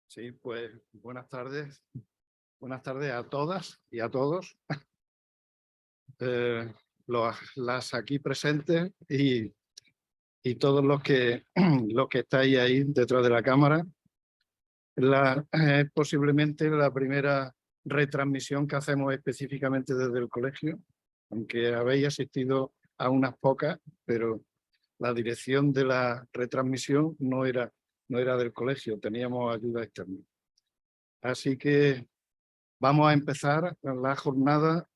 Sí, pues buenas tardes. Buenas tardes a todas y a todos. Las aquí presentes y todos los que, los que estáis ahí detrás de la cámara. Es posiblemente la primera retransmisión que hacemos específicamente desde el colegio, aunque habéis asistido a unas pocas, pero la dirección de la retransmisión no era del colegio, teníamos ayuda externa. Así que vamos a empezar la jornada,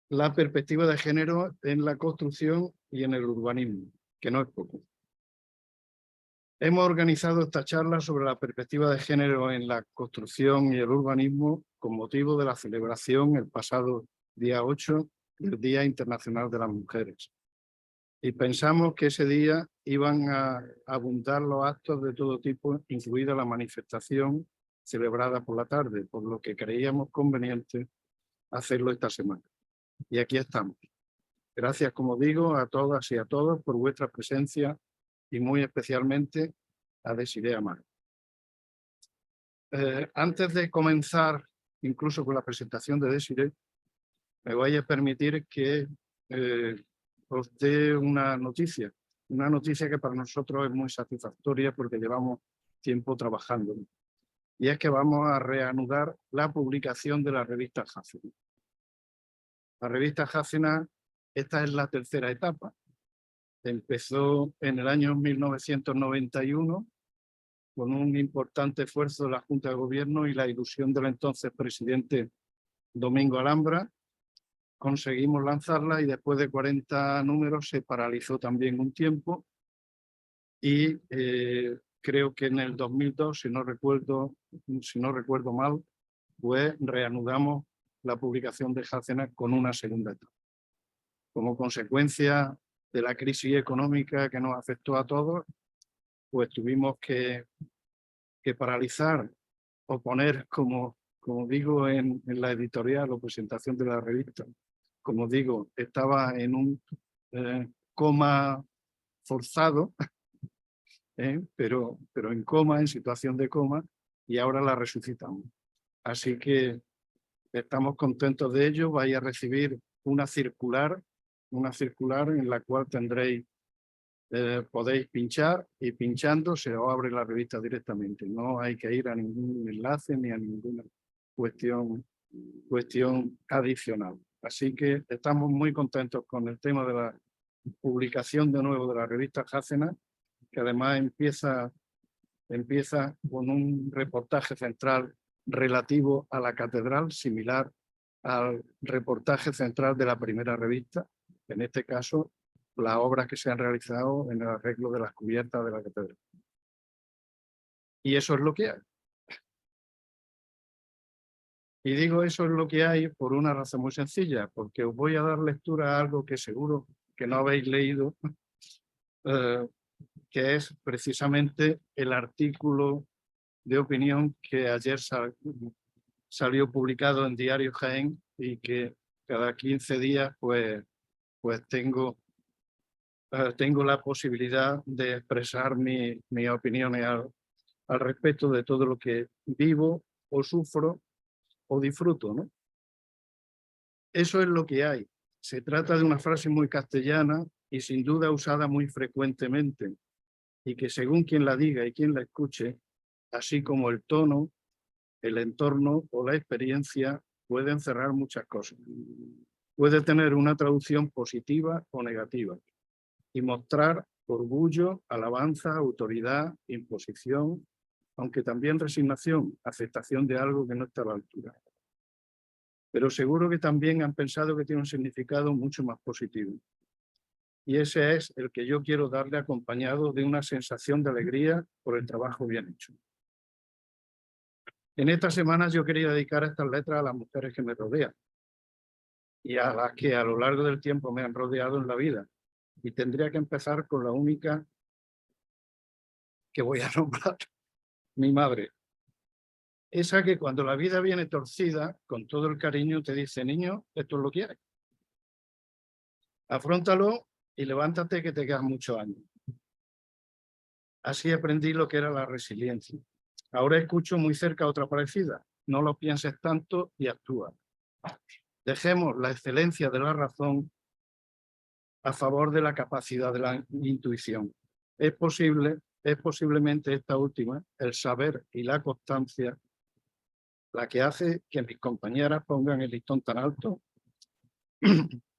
la perspectiva de género en la construcción y en el urbanismo, que no es poco. Hemos organizado esta charla sobre la perspectiva de género en la construcción y el urbanismo con motivo de la celebración el pasado día 8 del Día Internacional de las Mujeres. Y pensamos que ese día iban a abundar los actos de todo tipo, incluida la manifestación celebrada por la tarde, por lo que creíamos conveniente hacerlo esta semana. Y aquí estamos. Gracias, como digo, a todas y a todos por vuestra presencia y muy especialmente a Desiree Amaro. Antes de comenzar incluso con la presentación de Desiree, me voy a permitir que os dé una noticia que para nosotros es muy satisfactoria porque llevamos tiempo trabajando. Y es que vamos a reanudar la publicación de la revista Jácena. La revista Jácena, esta es la tercera etapa. Empezó en el año 1991 con un importante esfuerzo de la Junta de Gobierno y la ilusión del entonces presidente Domingo Alhambra. Conseguimos lanzarla y después de 40 números se paralizó también un tiempo y creo que en el 2002, si no recuerdo mal, pues reanudamos la publicación de Jácena con una segunda etapa. Como consecuencia de la crisis económica que nos afectó a todos, pues tuvimos que paralizar o poner, como digo en la editorial o presentación de la revista, como digo, estaba en un coma forzado, pero en coma, en situación de coma, y ahora la resucitamos. Así que estamos contentos de ello. Vais a recibir una circular en la cual tendréis, podéis pinchar y pinchando se os abre la revista directamente. No hay que ir a ningún enlace ni a ninguna cuestión adicional. Así que estamos muy contentos con el tema de la publicación de nuevo de la revista Jácena, que además empieza con un reportaje central relativo a la catedral, similar al reportaje central de la primera revista, en este caso las obras que se han realizado en el arreglo de las cubiertas de la catedral. Y eso es lo que hay. Y digo eso es lo que hay por una razón muy sencilla, porque os voy a dar lectura a algo que seguro que no habéis leído, que es precisamente el artículo de opinión que ayer salió publicado en Diario Jaén y que cada 15 días pues tengo la posibilidad de expresar mis opiniones al respecto de todo lo que vivo o sufro o disfruto, ¿no? Eso es lo que hay. Se trata de una frase muy castellana y sin duda usada muy frecuentemente y que según quien la diga y quien la escuche, así como el tono, el entorno o la experiencia pueden cerrar muchas cosas. Puede tener una traducción positiva o negativa y mostrar orgullo, alabanza, autoridad, imposición, aunque también resignación, aceptación de algo que no está a la altura. Pero seguro que también han pensado que tiene un significado mucho más positivo. Y ese es el que yo quiero darle acompañado de una sensación de alegría por el trabajo bien hecho. En estas semanas yo quería dedicar estas letras a las mujeres que me rodean y a las que a lo largo del tiempo me han rodeado en la vida. Y tendría que empezar con la única que voy a nombrar, mi madre. Esa que cuando la vida viene torcida, con todo el cariño te dice, niño, esto es lo que hay. Afróntalo y levántate que te quedan muchos años. Así aprendí lo que era la resiliencia. Ahora escucho muy cerca otra parecida. No lo pienses tanto y actúa. Dejemos la excelencia de la razón a favor de la capacidad de la intuición. Es posiblemente esta última, el saber y la constancia, la que hace que mis compañeras pongan el listón tan alto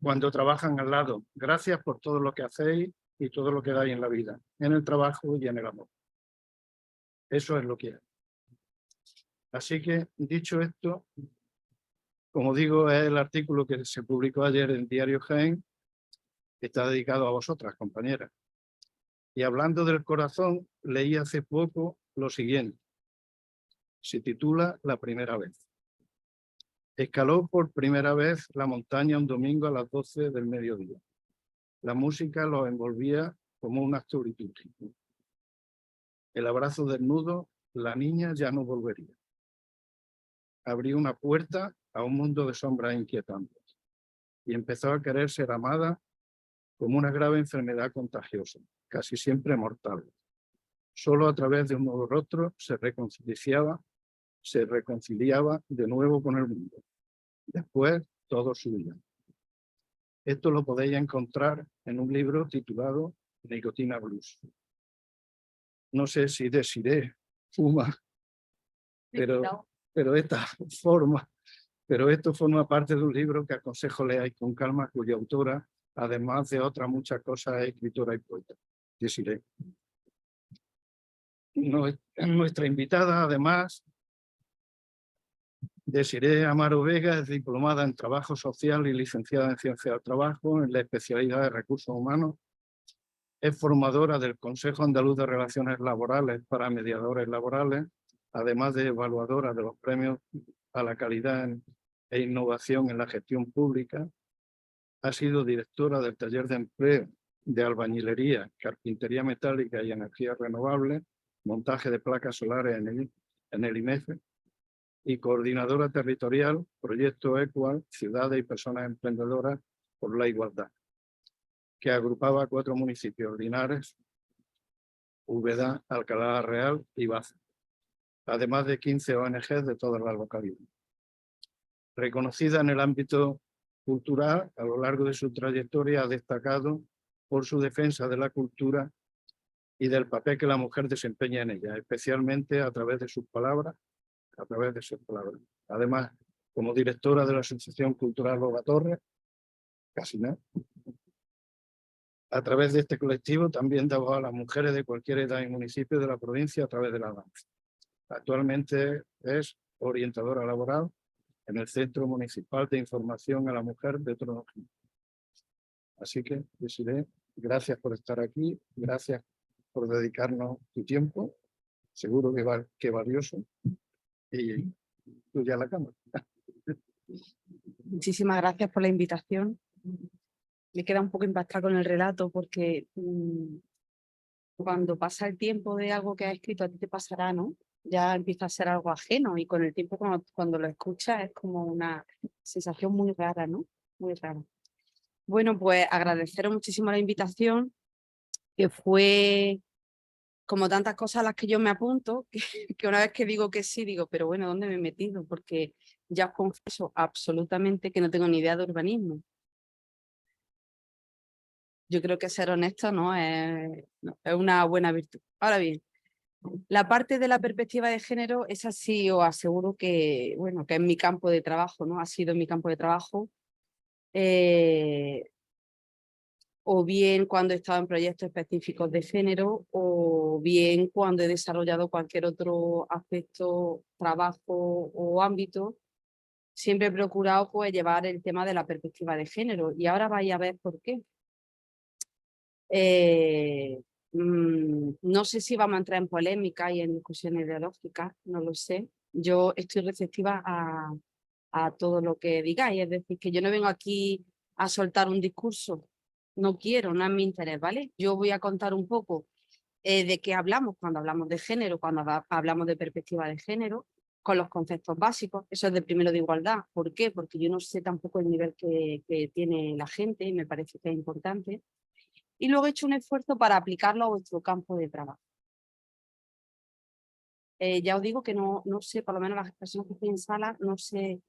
cuando trabajan al lado. Gracias por todo lo que hacéis y todo lo que dais en la vida, en el trabajo y en el amor. Eso es lo que hay. Así que, dicho esto, como digo, es el artículo que se publicó ayer en Diario Jaén, que está dedicado a vosotras, compañeras. Y hablando del corazón, leí hace poco lo siguiente. Se titula La primera vez. Escaló por primera vez la montaña un domingo a las 12 del mediodía. La música lo envolvía como un acto litúrgico. El abrazo desnudo, la niña ya no volvería. Abrió una puerta a un mundo de sombras inquietantes y empezó a querer ser amada como una grave enfermedad contagiosa, casi siempre mortal. Solo a través de un nuevo rostro se reconciliaba de nuevo con el mundo. Después, todo subía. Esto lo podéis encontrar en un libro titulado Nicotina Blues. No sé si Desiré fuma, pero esto forma parte de un libro que aconsejo leáis con calma, cuya autora, además de otras muchas cosas, es escritora y poeta. Desiré. Nuestra invitada, además, Desiré Amaro Vega, es diplomada en Trabajo Social y licenciada en Ciencia del Trabajo en la especialidad de Recursos Humanos. Es formadora del Consejo Andaluz de Relaciones Laborales para Mediadores Laborales, además de evaluadora de los premios a la calidad e innovación en la gestión pública. Ha sido directora del taller de empleo de albañilería, carpintería metálica y energías renovables, montaje de placas solares en el IMEFE, y coordinadora territorial, proyecto EQUAL, Ciudades y Personas Emprendedoras por la Igualdad, que agrupaba 4 municipios: Linares, Úbeda, Alcalá Real y Baza, además de 15 ONGs de todas las localidades. Reconocida en el ámbito cultural, a lo largo de su trayectoria ha destacado por su defensa de la cultura y del papel que la mujer desempeña en ella, especialmente a través de sus palabras. Además, como directora de la Asociación Cultural Loba Torres, casi nada. A través de este colectivo también da voz a las mujeres de cualquier edad y municipio de la provincia a través de la danza. Actualmente es orientadora laboral en el Centro Municipal de Información a la Mujer de Torrejón. Así que, Desiré, gracias por estar aquí, gracias por dedicarnos tu tiempo, seguro que valioso, y tuya la cámara. Muchísimas gracias por la invitación. Me queda un poco impactada con el relato porque cuando pasa el tiempo de algo que has escrito, a ti te pasará, ¿no? Ya empieza a ser algo ajeno y con el tiempo cuando lo escuchas es como una sensación muy rara, ¿no? Muy rara. Bueno, pues agradeceros muchísimo la invitación, que fue como tantas cosas a las que yo me apunto, que una vez que digo que sí, digo, pero bueno, ¿dónde me he metido? Porque ya os confieso absolutamente que no tengo ni idea de urbanismo. Yo creo que ser honesto no es una buena virtud. Ahora bien, la parte de la perspectiva de género, esa sí os aseguro que, bueno, que es mi campo de trabajo, ¿no? Ha sido mi campo de trabajo. O bien cuando he estado en proyectos específicos de género, o bien cuando he desarrollado cualquier otro aspecto, trabajo o ámbito, siempre he procurado pues, llevar el tema de la perspectiva de género. Y ahora vais a ver por qué. No sé si vamos a entrar en polémica y en discusiones ideológicas, no lo sé. Yo estoy receptiva a todo lo que digáis, es decir, que yo no vengo aquí a soltar un discurso, no quiero, no es mi interés, ¿vale? Yo voy a contar un poco de qué hablamos cuando hablamos de género, cuando hablamos de perspectiva de género, con los conceptos básicos. Eso es de primero de igualdad. ¿Por qué? Porque yo no sé tampoco el nivel que tiene la gente y me parece que es importante. Y luego he hecho un esfuerzo para aplicarlo a vuestro campo de trabajo. ya os digo que no sé, por lo menos las personas que estoy en sala, no sé.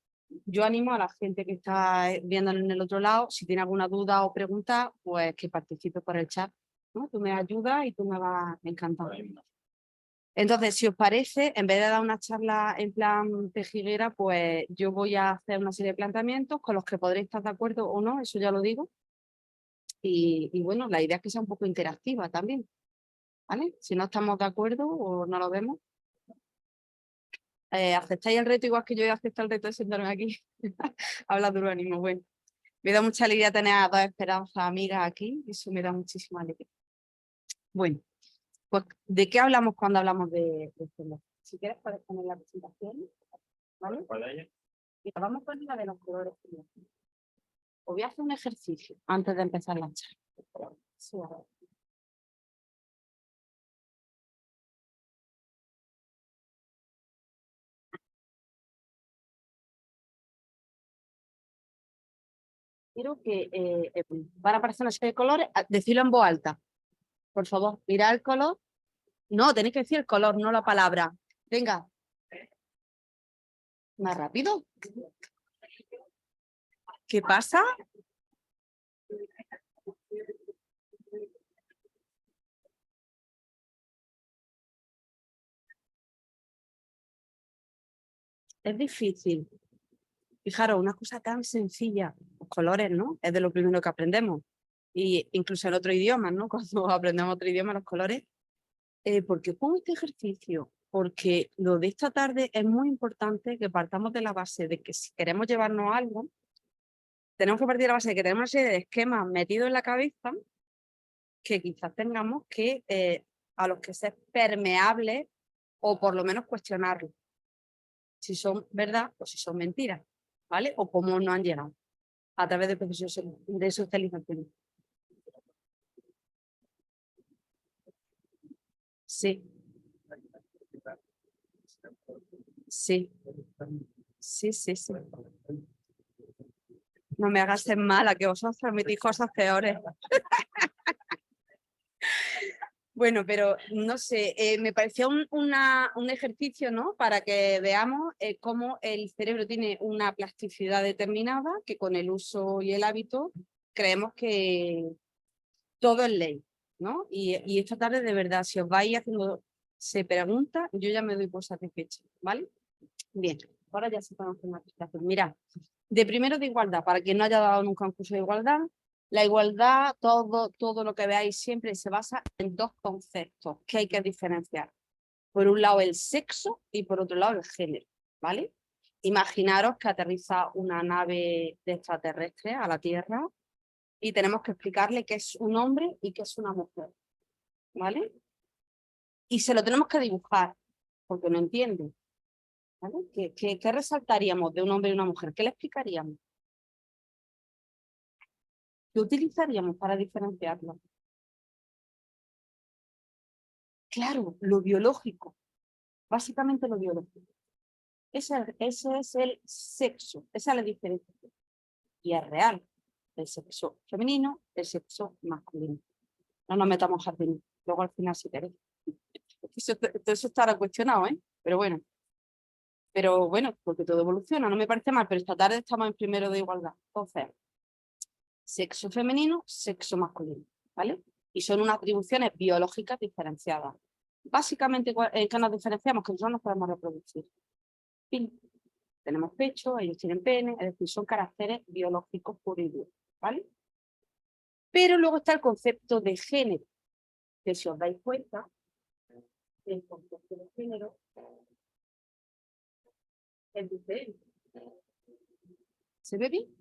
Yo animo a la gente que está viendo en el otro lado, si tiene alguna duda o pregunta, pues que participe por el chat, ¿no? Tú me ayudas y tú me vas encantado. Entonces, si os parece, en vez de dar una charla en plan pejiguera, pues yo voy a hacer una serie de planteamientos con los que podréis estar de acuerdo o no, eso ya lo digo. Y bueno, la idea es que sea un poco interactiva también, ¿vale? Si no estamos de acuerdo o no lo vemos. ¿Aceptáis el reto igual que yo he aceptado el reto de sentarme aquí? Habla de urbanismo, bueno. Me da mucha alegría tener a dos esperanzas amigas aquí, eso me da muchísima alegría. Bueno, pues ¿de qué hablamos cuando hablamos de género? Si quieres puedes poner la presentación, ¿vale? Y vamos con la de los colores. Os voy a hacer un ejercicio antes de empezar la charla. Sí, a ver. Quiero que van a aparecer una serie de colores, decirlo en voz alta. Por favor, mirad el color. No, tenéis que decir el color, no la palabra. Venga. Más rápido. ¿Qué pasa? Es difícil. Fijaros, una cosa tan sencilla, los colores, ¿no? Es de lo primero que aprendemos. Y incluso en otro idioma, ¿no? Cuando aprendemos otro idioma, los colores. ¿Por qué pongo este ejercicio? Porque lo de esta tarde es muy importante que partamos de la base de que si queremos llevarnos algo, tenemos que partir de la base de que tenemos una serie de esquemas metidos en la cabeza que quizás tengamos que, a los que ser permeables o por lo menos cuestionarlos. Si son verdad o si son mentiras, ¿vale? O cómo no han llegado a través del proceso de socialización. Sí. Sí. Sí, sí, sí. No me hagas ser mala, que vosotros transmitís cosas peores. Bueno, pero no sé, me pareció un ejercicio, ¿no? Para que veamos cómo el cerebro tiene una plasticidad determinada, que con el uso y el hábito creemos que todo es ley, ¿no? Y esta tarde, de verdad, si os vais haciendo preguntas, yo ya me doy por satisfecha, ¿vale? Bien, ahora ya se pueden hacer una presentación. Mirad, de primero de igualdad, para quien no haya dado nunca un curso de igualdad, la igualdad, todo lo que veáis siempre se basa en dos conceptos que hay que diferenciar. Por un lado el sexo y por otro lado el género, ¿vale? Imaginaros que aterriza una nave de extraterrestre a la Tierra y tenemos que explicarle qué es un hombre y qué es una mujer, ¿vale? Y se lo tenemos que dibujar, porque no entiende. ¿Vale? ¿Qué resaltaríamos de un hombre y una mujer? ¿Qué le explicaríamos? ¿Qué utilizaríamos para diferenciarlo? Claro, lo biológico, básicamente lo biológico. Ese es el sexo, esa es la diferencia. Y es real, el sexo femenino, el sexo masculino. No nos metamos jardín, luego al final si queréis. Eso estará cuestionado, ¿eh? Pero bueno, porque todo evoluciona, no me parece mal, pero esta tarde estamos en primero de igualdad. Entonces, sexo femenino, sexo masculino, ¿vale? Y son unas atribuciones biológicas diferenciadas. Básicamente, ¿en qué nos diferenciamos? Que nosotros nos podemos reproducir. Fin. Tenemos pecho, ellos tienen pene, es decir, son caracteres biológicos puros y duros, ¿vale? Pero luego está el concepto de género, que si os dais cuenta, el concepto de género es diferente. ¿Se ve bien?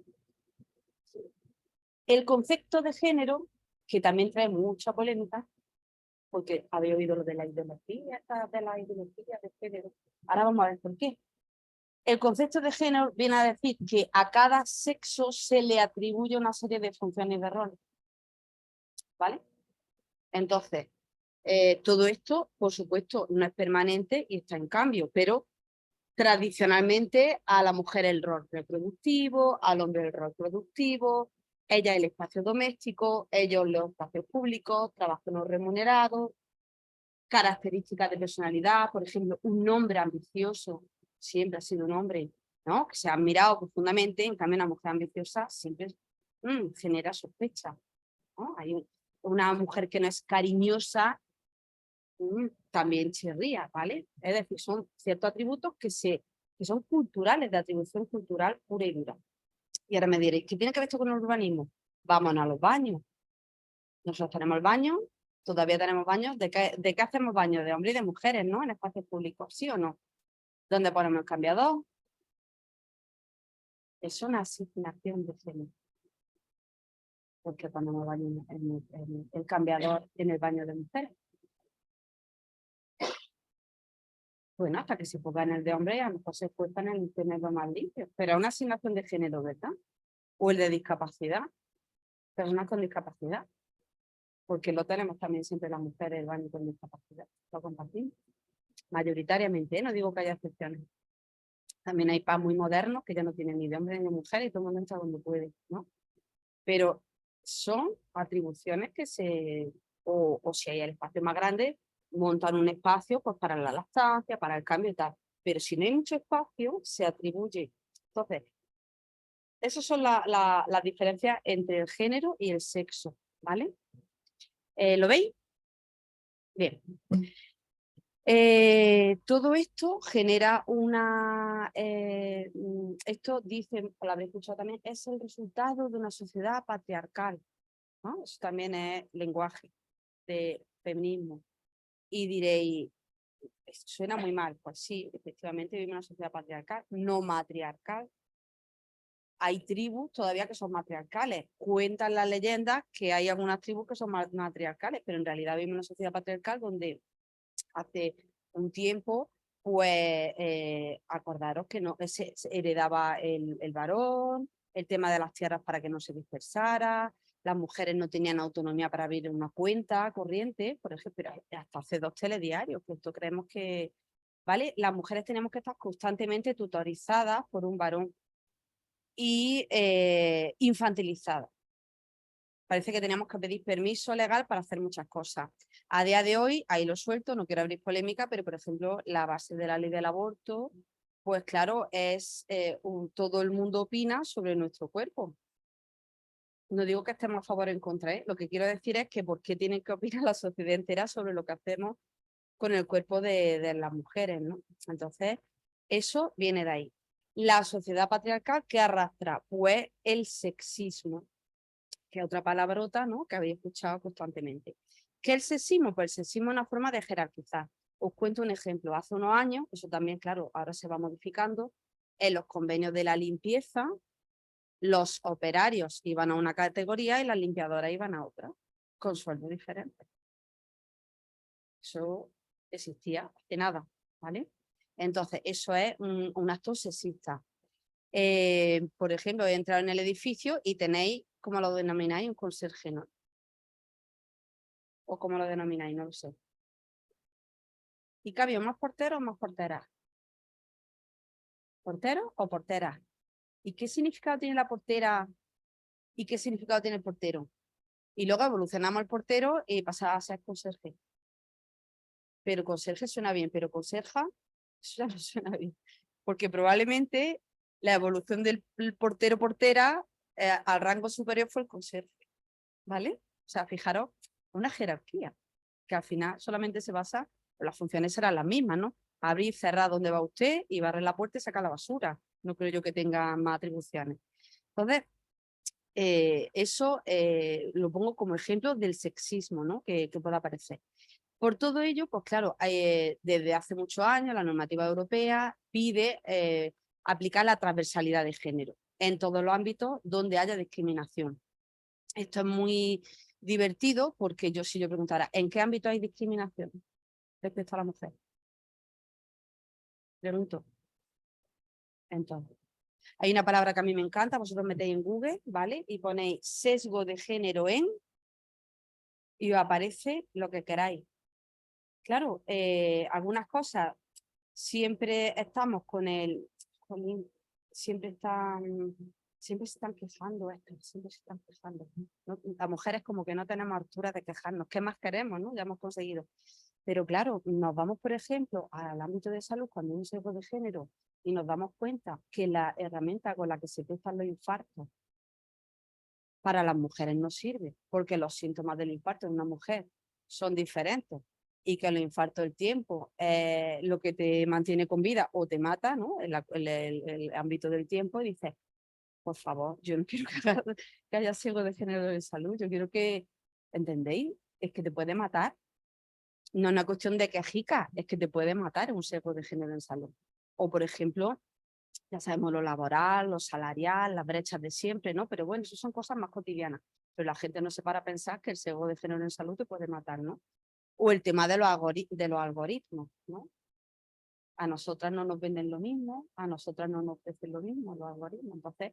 El concepto de género, que también trae mucha polémica, porque habéis oído lo de la ideología de género. Ahora vamos a ver por qué. El concepto de género viene a decir que a cada sexo se le atribuye una serie de funciones y de roles. ¿Vale? Entonces, todo esto, por supuesto, no es permanente y está en cambio, pero tradicionalmente a la mujer el rol reproductivo, al hombre el rol productivo, ella el espacio doméstico, ellos los espacios públicos, trabajo no remunerado. características de personalidad, por ejemplo, un hombre ambicioso siempre ha sido un hombre, ¿no? Que se ha admirado profundamente, en cambio una mujer ambiciosa siempre genera sospecha, ¿no? Hay una mujer que no es cariñosa, también chirría, ¿vale? Es decir, son ciertos atributos que son culturales, de atribución cultural pura y dura. Y ahora me diréis, ¿qué tiene que ver esto con el urbanismo? Vámonos a los baños. Nosotros tenemos el baño, todavía tenemos baños. ¿De qué hacemos baños? De hombres y de mujeres, ¿no? En espacios públicos, ¿sí o no? ¿Dónde ponemos el cambiador? Es una asignación de género. Porque ponemos el cambiador en el baño de mujeres. Bueno, hasta que se ponga en el de hombre, a lo mejor se esfuerza en el tenerlo más limpio. Pero es una asignación de género, ¿verdad? O el de discapacidad. Personas con discapacidad. Porque lo tenemos también siempre las mujeres, el baño con discapacidad. Lo compartimos. Mayoritariamente, no digo que haya excepciones. También hay PAS muy modernos que ya no tienen ni de hombre ni de mujer y todo el mundo entra donde puede, ¿no? Pero son atribuciones que o si hay el espacio más grande, montan un espacio pues para la lactancia, para el cambio y tal. Pero si no hay mucho espacio, se atribuye. Entonces, esas son las diferencias entre el género y el sexo, ¿vale? ¿Lo veis? Bien. Todo esto genera esto dice, lo habréis escuchado también, es el resultado de una sociedad patriarcal, ¿no? Eso también es lenguaje de feminismo. Y diréis, suena muy mal. Pues sí, efectivamente vivimos en una sociedad patriarcal, no matriarcal. Hay tribus todavía que son matriarcales. Cuentan las leyendas que hay algunas tribus que son matriarcales, pero en realidad vivimos en una sociedad patriarcal donde hace un tiempo, pues acordaros que no se heredaba el varón, el tema de las tierras para que no se dispersara, las mujeres no tenían autonomía para abrir una cuenta corriente, por ejemplo, hasta hace 2 telediarios, que esto creemos que, ¿vale? Las mujeres tenemos que estar constantemente tutorizadas por un varón y infantilizadas. Parece que teníamos que pedir permiso legal para hacer muchas cosas. A día de hoy, ahí lo suelto, no quiero abrir polémica, pero por ejemplo, la base de la ley del aborto, pues claro, es todo el mundo opina sobre nuestro cuerpo. No digo que estemos a favor o en contra, ¿eh? Lo que quiero decir es que por qué tienen que opinar la sociedad entera sobre lo que hacemos con el cuerpo de las mujeres, ¿no? Entonces, eso viene de ahí. La sociedad patriarcal, ¿qué arrastra? Pues el sexismo, que es otra palabrota, ¿no? Que habéis escuchado constantemente. ¿Qué es el sexismo? Pues el sexismo es una forma de jerarquizar. Os cuento un ejemplo. Hace unos años, eso también, claro, ahora se va modificando, en los convenios de la limpieza, los operarios iban a una categoría y las limpiadoras iban a otra, con sueldos diferentes. Eso existía hace nada, ¿vale? Entonces, eso es un acto sexista. Por ejemplo, he entrado en el edificio y tenéis, ¿cómo lo denomináis? Un conserje, ¿no? ¿O cómo lo denomináis? No lo sé. ¿Y qué había? ¿Más porteros o más porteras? ¿Porteros o porteras? ¿Y qué significado tiene la portera y qué significado tiene el portero? Y luego evolucionamos al portero y pasaba a ser conserje. Pero conserje suena bien, pero conserja, eso ya no suena bien. Porque probablemente la evolución del portero-portera al rango superior fue el conserje, ¿vale? O sea, fijaros, una jerarquía, que al final solamente se basa, las funciones serán las mismas, ¿no? Abrir, cerrar donde va usted y barrer la puerta y sacar la basura. No creo yo que tenga más atribuciones. Entonces, eso lo pongo como ejemplo del sexismo, ¿no? Que pueda aparecer. Por todo ello, pues claro, desde hace muchos años la normativa europea pide aplicar la transversalidad de género en todos los ámbitos donde haya discriminación. Esto es muy divertido porque si yo preguntara, ¿en qué ámbito hay discriminación respecto a la mujer? Pregunto. Entonces, hay una palabra que a mí me encanta, vosotros metéis en Google, ¿vale? Y ponéis sesgo de género y os aparece lo que queráis. Claro, algunas cosas siempre estamos siempre se están quejando siempre se están quejando. ¿No? Las mujeres como que no tenemos altura de quejarnos. ¿Qué más queremos? ¿No? Ya hemos conseguido. Pero claro, nos vamos, por ejemplo, al ámbito de salud cuando hay un sesgo de género y nos damos cuenta que la herramienta con la que se testan los infartos para las mujeres no sirve, porque los síntomas del infarto en una mujer son diferentes y que el infarto del tiempo es lo que te mantiene con vida o te mata, ¿no? El ámbito del tiempo, y dices, por favor, yo no quiero que haya sesgo de género de salud, yo quiero que, ¿entendéis? Es que te puede matar. No es una cuestión de quejica, es que te puede matar un sesgo de género en salud. O, por ejemplo, ya sabemos lo laboral, lo salarial, las brechas de siempre, ¿no? Pero bueno, eso son cosas más cotidianas. Pero la gente no se para a pensar que el sesgo de género en salud te puede matar, ¿no? O el tema de los algoritmos, ¿no? A nosotras no nos venden lo mismo, a nosotras no nos ofrecen lo mismo los algoritmos. Entonces,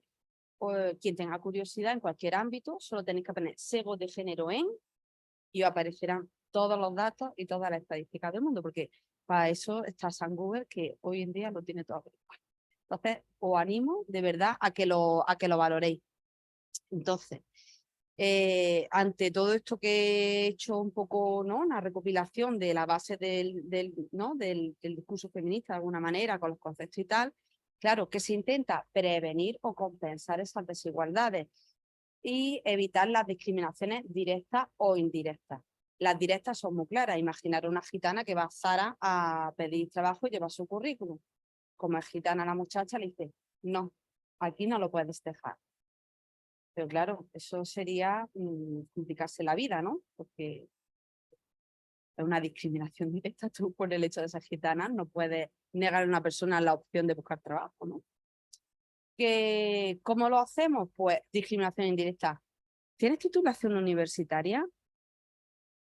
pues, quien tenga curiosidad en cualquier ámbito, solo tenéis que poner sesgo de género en y os aparecerán todos los datos y todas las estadísticas del mundo, porque para eso está San Google, que hoy en día lo tiene todo. Entonces, os animo de verdad a que lo valoréis. Entonces, ante todo esto que he hecho un poco, ¿no? Una recopilación de la base ¿no? del discurso feminista de alguna manera, con los conceptos y tal, claro, que se intenta prevenir o compensar esas desigualdades y evitar las discriminaciones directas o indirectas. Las directas son muy claras. Imaginar una gitana que va a Zara a pedir trabajo y lleva su currículum. Como es gitana la muchacha, le dice, no, aquí no lo puedes dejar. Pero claro, eso sería complicarse la vida, ¿no? Porque es una discriminación directa. Tú, por el hecho de ser gitana, no puedes negar a una persona la opción de buscar trabajo, ¿no? ¿Cómo lo hacemos? Pues discriminación indirecta. ¿Tienes titulación universitaria?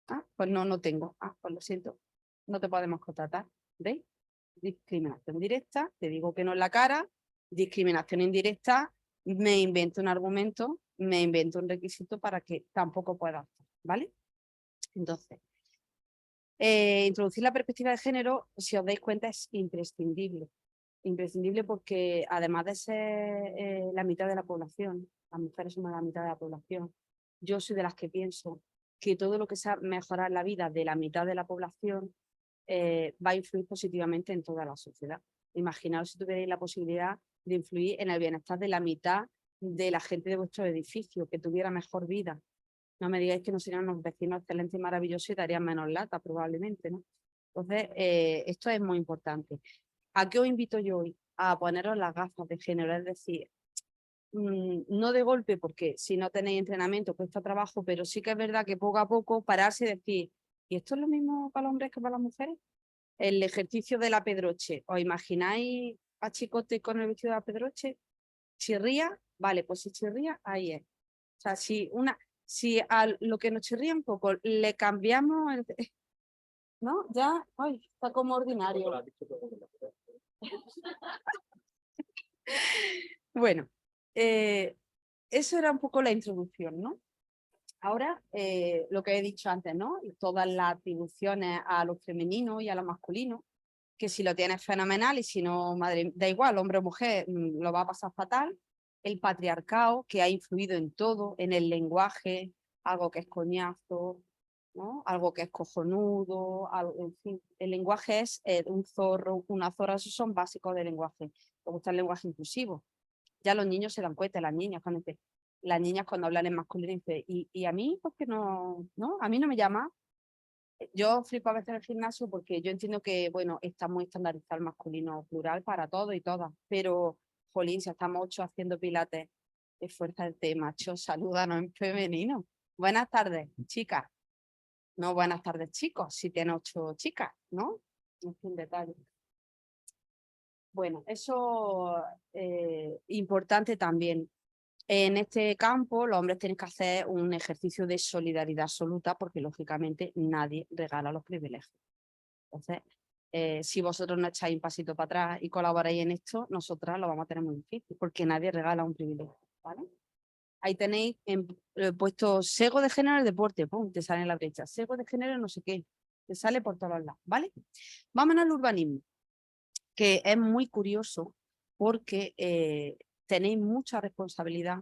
Ah, pues no tengo. Ah, pues lo siento, no te podemos contratar. ¿Veis? Discriminación directa, te digo que no en la cara. Discriminación indirecta, me invento un argumento, me invento un requisito para que tampoco pueda hacer, ¿vale? Entonces, introducir la perspectiva de género, si os dais cuenta, es imprescindible. Imprescindible porque además de ser la mitad de la población, las mujeres somos la mitad de la población, yo soy de las que pienso que todo lo que sea mejorar la vida de la mitad de la población va a influir positivamente en toda la sociedad. Imaginaos si tuvierais la posibilidad de influir en el bienestar de la mitad de la gente de vuestro edificio, que tuviera mejor vida. No me digáis que no serían unos vecinos excelentes y maravillosos y darían menos lata, probablemente, ¿no? Entonces, esto es muy importante. ¿A qué os invito yo hoy? A poneros las gafas de género, es decir, no de golpe, porque si no tenéis entrenamiento cuesta trabajo, pero sí que es verdad que poco a poco pararse y decir, ¿y esto es lo mismo para los hombres que para las mujeres? El ejercicio de la Pedroche. ¿Os imagináis a Chicote con el vestido de la Pedroche? ¿Chirría? Vale, pues si chirría, ahí es. O sea, si a lo que nos chirría un poco le cambiamos, ¿no? Ya, ay, está como ordinario. Bueno, eso era un poco la introducción, ¿no? Ahora, lo que he dicho antes, ¿no? Todas las atribuciones a lo femenino y a lo masculino, que si lo tienes fenomenal y si no, madre, da igual, hombre o mujer, lo va a pasar fatal. El patriarcado, que ha influido en todo, en el lenguaje, algo que es coñazo, ¿no? Algo que es cojonudo, en fin. El lenguaje es un zorro, una zorra, esos son básicos del lenguaje. Me gusta el lenguaje inclusivo. Ya los niños se dan cuenta, las niñas cuando hablan en masculino dicen, ¿y a mí por qué no? A mí no me llama. Yo flipo a veces en el gimnasio porque yo entiendo que, bueno, está muy estandarizado el masculino plural para todo y todas, pero, jolín, si estamos 8 haciendo pilates, esfuérzate, macho, salúdanos en femenino. Buenas tardes, chicas. No, buenas tardes, chicos, si tiene 8 chicas, ¿no? Es un detalle. Bueno, eso es importante también. En este campo, los hombres tienen que hacer un ejercicio de solidaridad absoluta porque, lógicamente, nadie regala los privilegios. Entonces, si vosotros no echáis un pasito para atrás y colaboráis en esto, nosotras lo vamos a tener muy difícil porque nadie regala un privilegio, ¿vale? Ahí tenéis puesto sesgo de género en el deporte, pum, te sale en la brecha. Sesgo de género no sé qué, te sale por todos lados, ¿vale? Vámonos al urbanismo, que es muy curioso porque tenéis mucha responsabilidad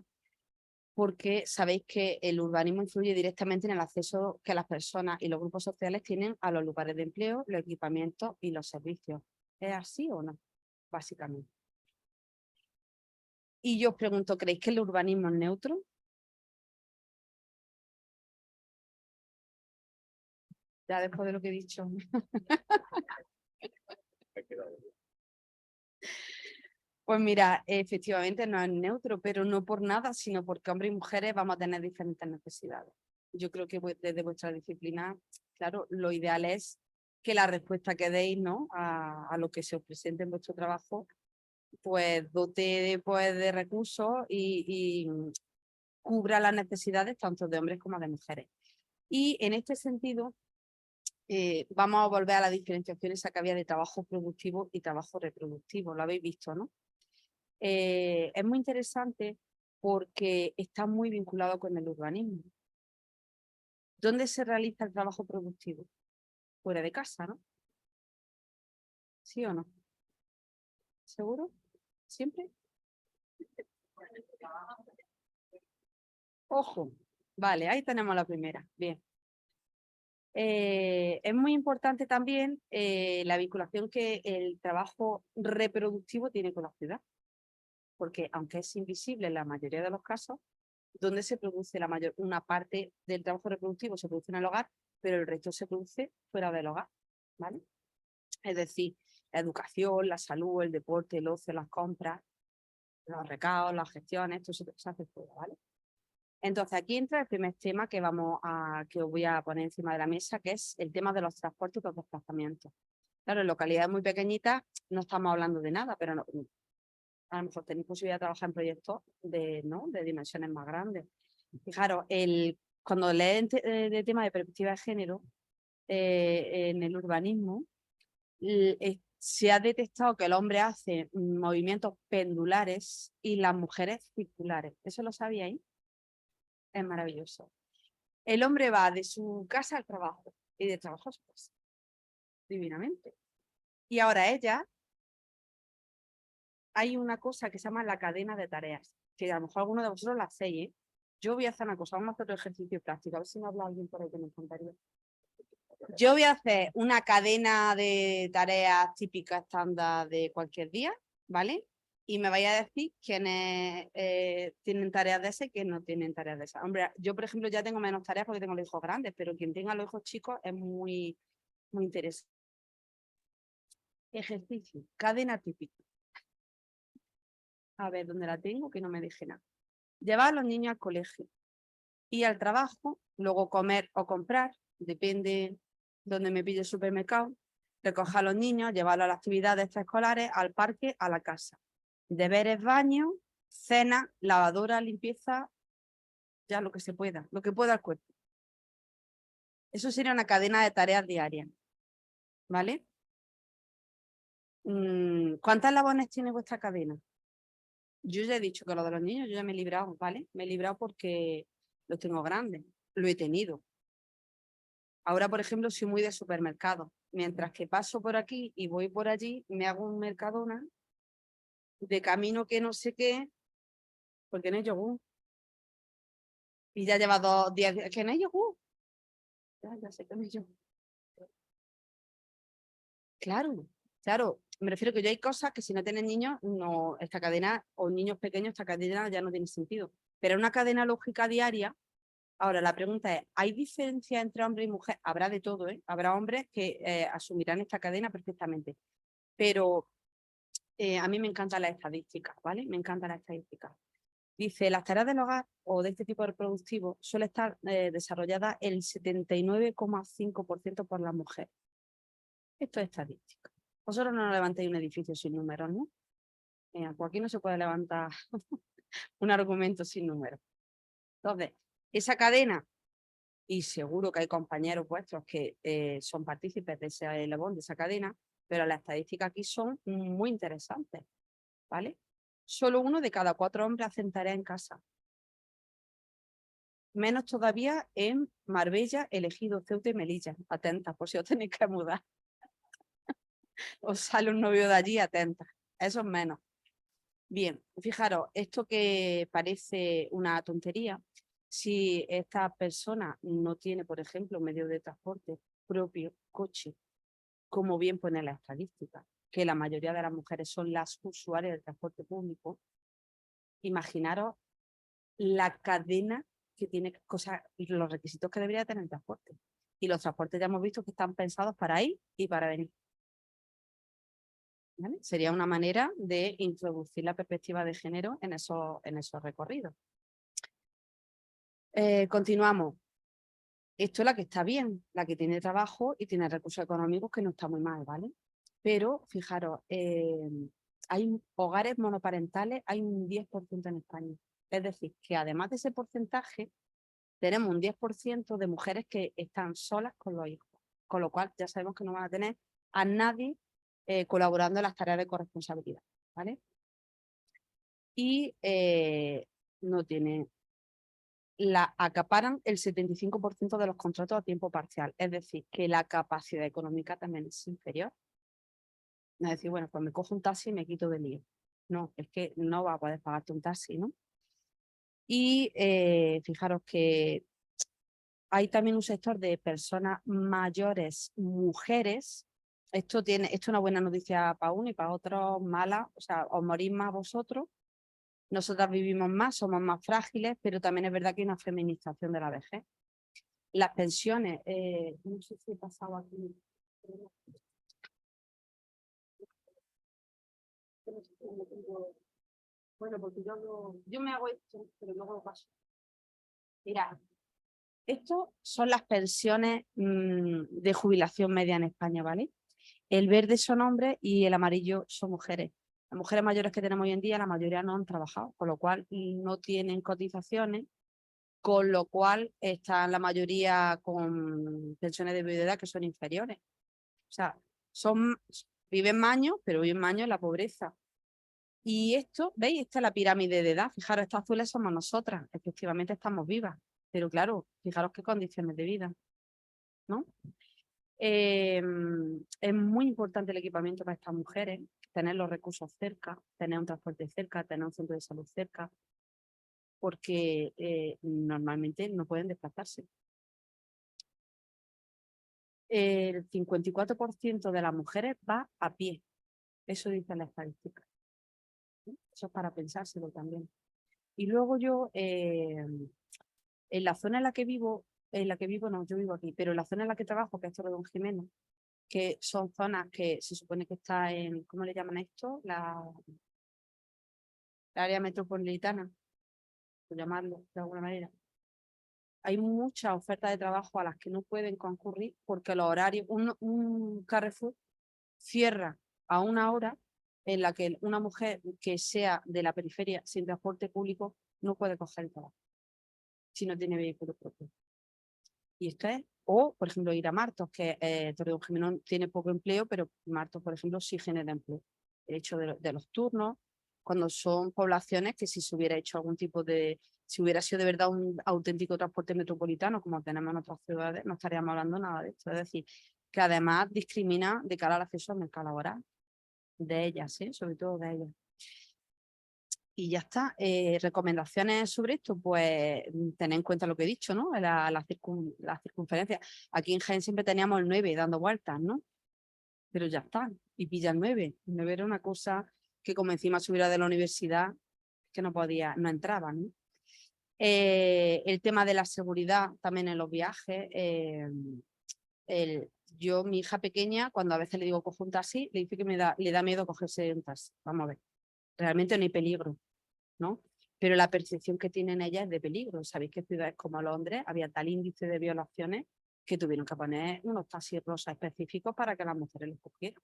porque sabéis que el urbanismo influye directamente en el acceso que las personas y los grupos sociales tienen a los lugares de empleo, los equipamientos y los servicios. ¿Es así o no? Básicamente. Y yo os pregunto, ¿creéis que el urbanismo es neutro? Ya después de lo que he dicho. Pues mira, efectivamente no es neutro, pero no por nada, sino porque hombres y mujeres vamos a tener diferentes necesidades. Yo creo que desde vuestra disciplina, claro, lo ideal es que la respuesta que deis, ¿no?, a lo que se os presente en vuestro trabajo, pues dote pues, de recursos y cubra las necesidades tanto de hombres como de mujeres. Y en este sentido, vamos a volver a la diferenciación esa que había de trabajo productivo y trabajo reproductivo. Lo habéis visto, ¿no? Es muy interesante porque está muy vinculado con el urbanismo. ¿Dónde se realiza el trabajo productivo? Fuera de casa, ¿no? ¿Sí o no? ¿Seguro? ¿Siempre? Ojo, vale, ahí tenemos la primera. Bien. Es muy importante también la vinculación que el trabajo reproductivo tiene con la ciudad, porque aunque es invisible en la mayoría de los casos, donde se produce una parte del trabajo reproductivo se produce en el hogar, pero el resto se produce fuera del hogar, ¿vale? Es decir, la educación, la salud, el deporte, el ocio, las compras, los recados, las gestiones, esto se hace fuera, ¿vale? Entonces aquí entra el primer tema que os voy a poner encima de la mesa, que es el tema de los transportes y los desplazamientos. Claro, en localidades muy pequeñitas no estamos hablando de nada, pero no, a lo mejor tenéis posibilidad de trabajar en proyectos de dimensiones más grandes. Fijaros, cuando leen de tema de perspectiva de género en el urbanismo, se ha detectado que el hombre hace movimientos pendulares y las mujeres circulares. ¿Eso lo sabíais? Es maravilloso. El hombre va de su casa al trabajo y de trabajo a su casa. Divinamente. Y ahora ella, hay una cosa que se llama la cadena de tareas, que a lo mejor alguno de vosotros la hacéis, ¿eh? Yo voy a hacer una cosa, vamos a hacer otro ejercicio práctico, a ver si me habla alguien por ahí que me encantaría. Yo voy a hacer una cadena de tareas típicas estándar de cualquier día, ¿vale? Y me vaya a decir quiénes tienen tareas de ese y quiénes no tienen tareas de esa. Hombre, yo, por ejemplo, ya tengo menos tareas porque tengo los hijos grandes, pero quien tenga los hijos chicos es muy, muy interesante. Ejercicio, cadena típica. A ver, ¿dónde la tengo? Que no me deje nada. Llevar a los niños al colegio y al trabajo, luego comer o comprar, depende donde me pille el supermercado, recoger a los niños, llevarlos a las actividades extraescolares, al parque, a la casa. Deberes, baño, cena, lavadora, limpieza, ya lo que se pueda, lo que pueda el cuerpo. Eso sería una cadena de tareas diarias, ¿vale? ¿Cuántas eslabones tiene vuestra cadena? Yo ya he dicho que lo de los niños yo ya me he librado, ¿vale? Me he librado porque los tengo grandes, lo he tenido. Ahora, por ejemplo, soy muy de supermercado. Mientras que paso por aquí y voy por allí, me hago un Mercadona de camino que no sé qué, porque no hay yogur. Y ya lleva 2 días que no hay yogur. Ya sé que no hay yogur. Claro, claro. Me refiero que yo hay cosas que si no tienen niños, no, esta cadena, o niños pequeños, esta cadena ya no tiene sentido. Pero una cadena lógica diaria. Ahora, la pregunta es, ¿hay diferencia entre hombre y mujer? Habrá de todo, ¿eh? Habrá hombres que asumirán esta cadena perfectamente. Pero a mí me encanta la estadística, ¿vale? Me encanta la estadística. Dice, las tareas del hogar o de este tipo de reproductivo suele estar desarrollada el 79,5% por la mujer. Esto es estadística. Vosotros no levantéis un edificio sin números, ¿no? Pues aquí no se puede levantar un argumento sin números. Entonces, esa cadena, y seguro que hay compañeros vuestros que son partícipes de ese eslabón, de esa cadena, pero las estadísticas aquí son muy interesantes, ¿vale? Solo 1 de cada 4 hombres hacen tarea en casa. Menos todavía en Marbella, Ejido, Ceuta y Melilla. Atentas, por si os tenéis que mudar. Os sale un novio de allí, atentas. Eso es menos. Bien, fijaros, esto que parece una tontería, si esta persona no tiene, por ejemplo, medio de transporte propio, coche, como bien pone la estadística, que la mayoría de las mujeres son las usuarias del transporte público, imaginaros la cadena que tiene los requisitos que debería tener el transporte. Y los transportes ya hemos visto que están pensados para ir y para venir. ¿Vale? Sería una manera de introducir la perspectiva de género en esos recorridos. Continuamos. Esto es la que está bien, la que tiene trabajo y tiene recursos económicos, que no está muy mal, ¿vale? Pero fijaros, hay hogares monoparentales, hay un 10% en España. Es decir, que además de ese porcentaje, tenemos un 10% de mujeres que están solas con los hijos, con lo cual ya sabemos que no van a tener a nadie colaborando en las tareas de corresponsabilidad, ¿vale? Y no tiene, acaparan el 75% de los contratos a tiempo parcial, es decir, que la capacidad económica también es inferior. No es decir, bueno, pues me cojo un taxi y me quito de lío. No, es que no va a poder pagarte un taxi, ¿no? Y fijaros que hay también un sector de personas mayores, mujeres. Esto es una buena noticia para uno y para otros mala. O sea, os morís más vosotros. Nosotras vivimos más, somos más frágiles, pero también es verdad que hay una feminización de la vejez. Las pensiones, no sé si he pasado aquí. Bueno, porque yo me hago esto, pero luego lo paso. Mira, esto son las pensiones de jubilación media en España, ¿vale? El verde son hombres y el amarillo son mujeres. Las mujeres mayores que tenemos hoy en día, la mayoría no han trabajado, con lo cual no tienen cotizaciones, con lo cual están la mayoría con pensiones de viudedad que son inferiores. O sea, viven más años, pero viven más años en la pobreza. Y esto, ¿veis? Esta es la pirámide de edad. Fijaros, estas azules somos nosotras. Efectivamente estamos vivas. Pero claro, fijaros qué condiciones de vida, ¿no? Es muy importante el equipamiento para estas mujeres, tener los recursos cerca, tener un transporte cerca, tener un centro de salud cerca, porque normalmente no pueden desplazarse. El 54% de las mujeres va a pie. Eso dice la estadística. Eso es para pensárselo también. Y luego yo, en la zona en la que vivo, no, yo vivo aquí, pero en la zona en la que trabajo, que es Torredón Jimeno, que son zonas que se supone que está en, ¿cómo le llaman a esto? La área metropolitana, por llamarlo de alguna manera. Hay muchas ofertas de trabajo a las que no pueden concurrir porque los horarios, un Carrefour cierra a una hora en la que una mujer que sea de la periferia sin transporte público no puede coger el trabajo si no tiene vehículo propio. Y esto es, o por ejemplo ir a Martos, que Torredón Jimeno tiene poco empleo, pero Martos, por ejemplo, sí genera empleo. El hecho de los turnos, cuando son poblaciones que si se hubiera hecho algún tipo de, si hubiera sido de verdad un auténtico transporte metropolitano, como tenemos en otras ciudades, no estaríamos hablando nada de esto. Es decir, que además discrimina de cara al acceso al mercado laboral de ellas, ¿sí? Sobre todo de ellas. Y ya está. Recomendaciones sobre esto, pues tener en cuenta lo que he dicho, ¿no? La circunferencia. Aquí en Jaén siempre teníamos el 9 dando vueltas, ¿no? Pero ya está. Y pilla el 9. El 9 era una cosa que como encima subiera de la universidad, que no podía, no entraba, ¿no? El tema de la seguridad también en los viajes. Mi hija pequeña, cuando a veces le digo cojo un taxi, le dice que le da miedo cogerse un taxi. Vamos a ver. Realmente no hay peligro, ¿no? Pero la percepción que tienen ellas es de peligro. Sabéis que en ciudades como Londres había tal índice de violaciones que tuvieron que poner unos taxis rosas específicos para que las mujeres los cogieran.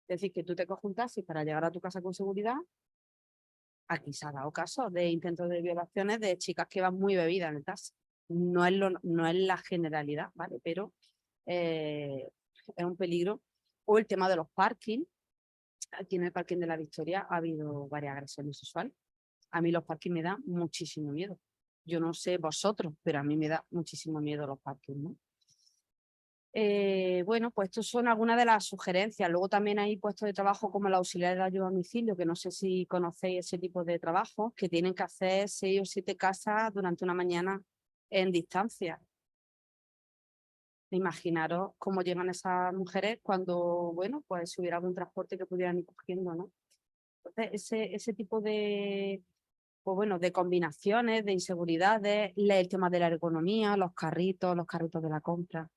Es decir, que tú te coges un taxi para llegar a tu casa con seguridad. Aquí se ha dado casos de intentos de violaciones de chicas que van muy bebidas en el taxi. No es la generalidad, ¿vale? Pero es un peligro. O el tema de los parkings. Aquí en el parking de la Victoria ha habido varias agresiones sexuales. A mí los parkings me dan muchísimo miedo. Yo no sé vosotros, pero a mí me da muchísimo miedo los parkings, ¿no? Bueno, pues estos son algunas de las sugerencias. Luego también hay puestos de trabajo como el auxiliar de ayuda a domicilio, que no sé si conocéis ese tipo de trabajo, que tienen que hacer 6 o 7 casas durante una mañana en distancia. Imaginaros cómo llegan esas mujeres cuando, bueno, pues si hubiera algún transporte que pudieran ir cogiendo, ¿no? Entonces, ese tipo de, pues bueno, de combinaciones, de inseguridades, el tema de la ergonomía, los carritos de la compra,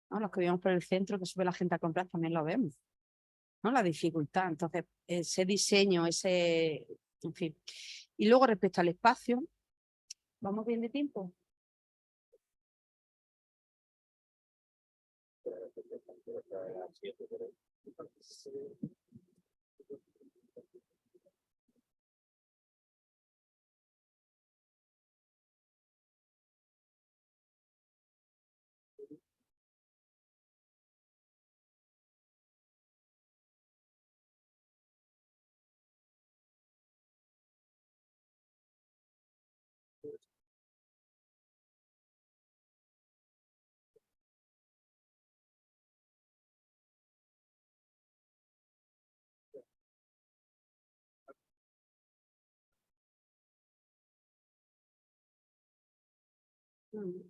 ¿no? Los que vivimos por el centro, que sube la gente a comprar, también lo vemos, ¿no? La dificultad. Entonces, ese diseño, en fin. Y luego respecto al espacio, ¿vamos bien de tiempo? Mm.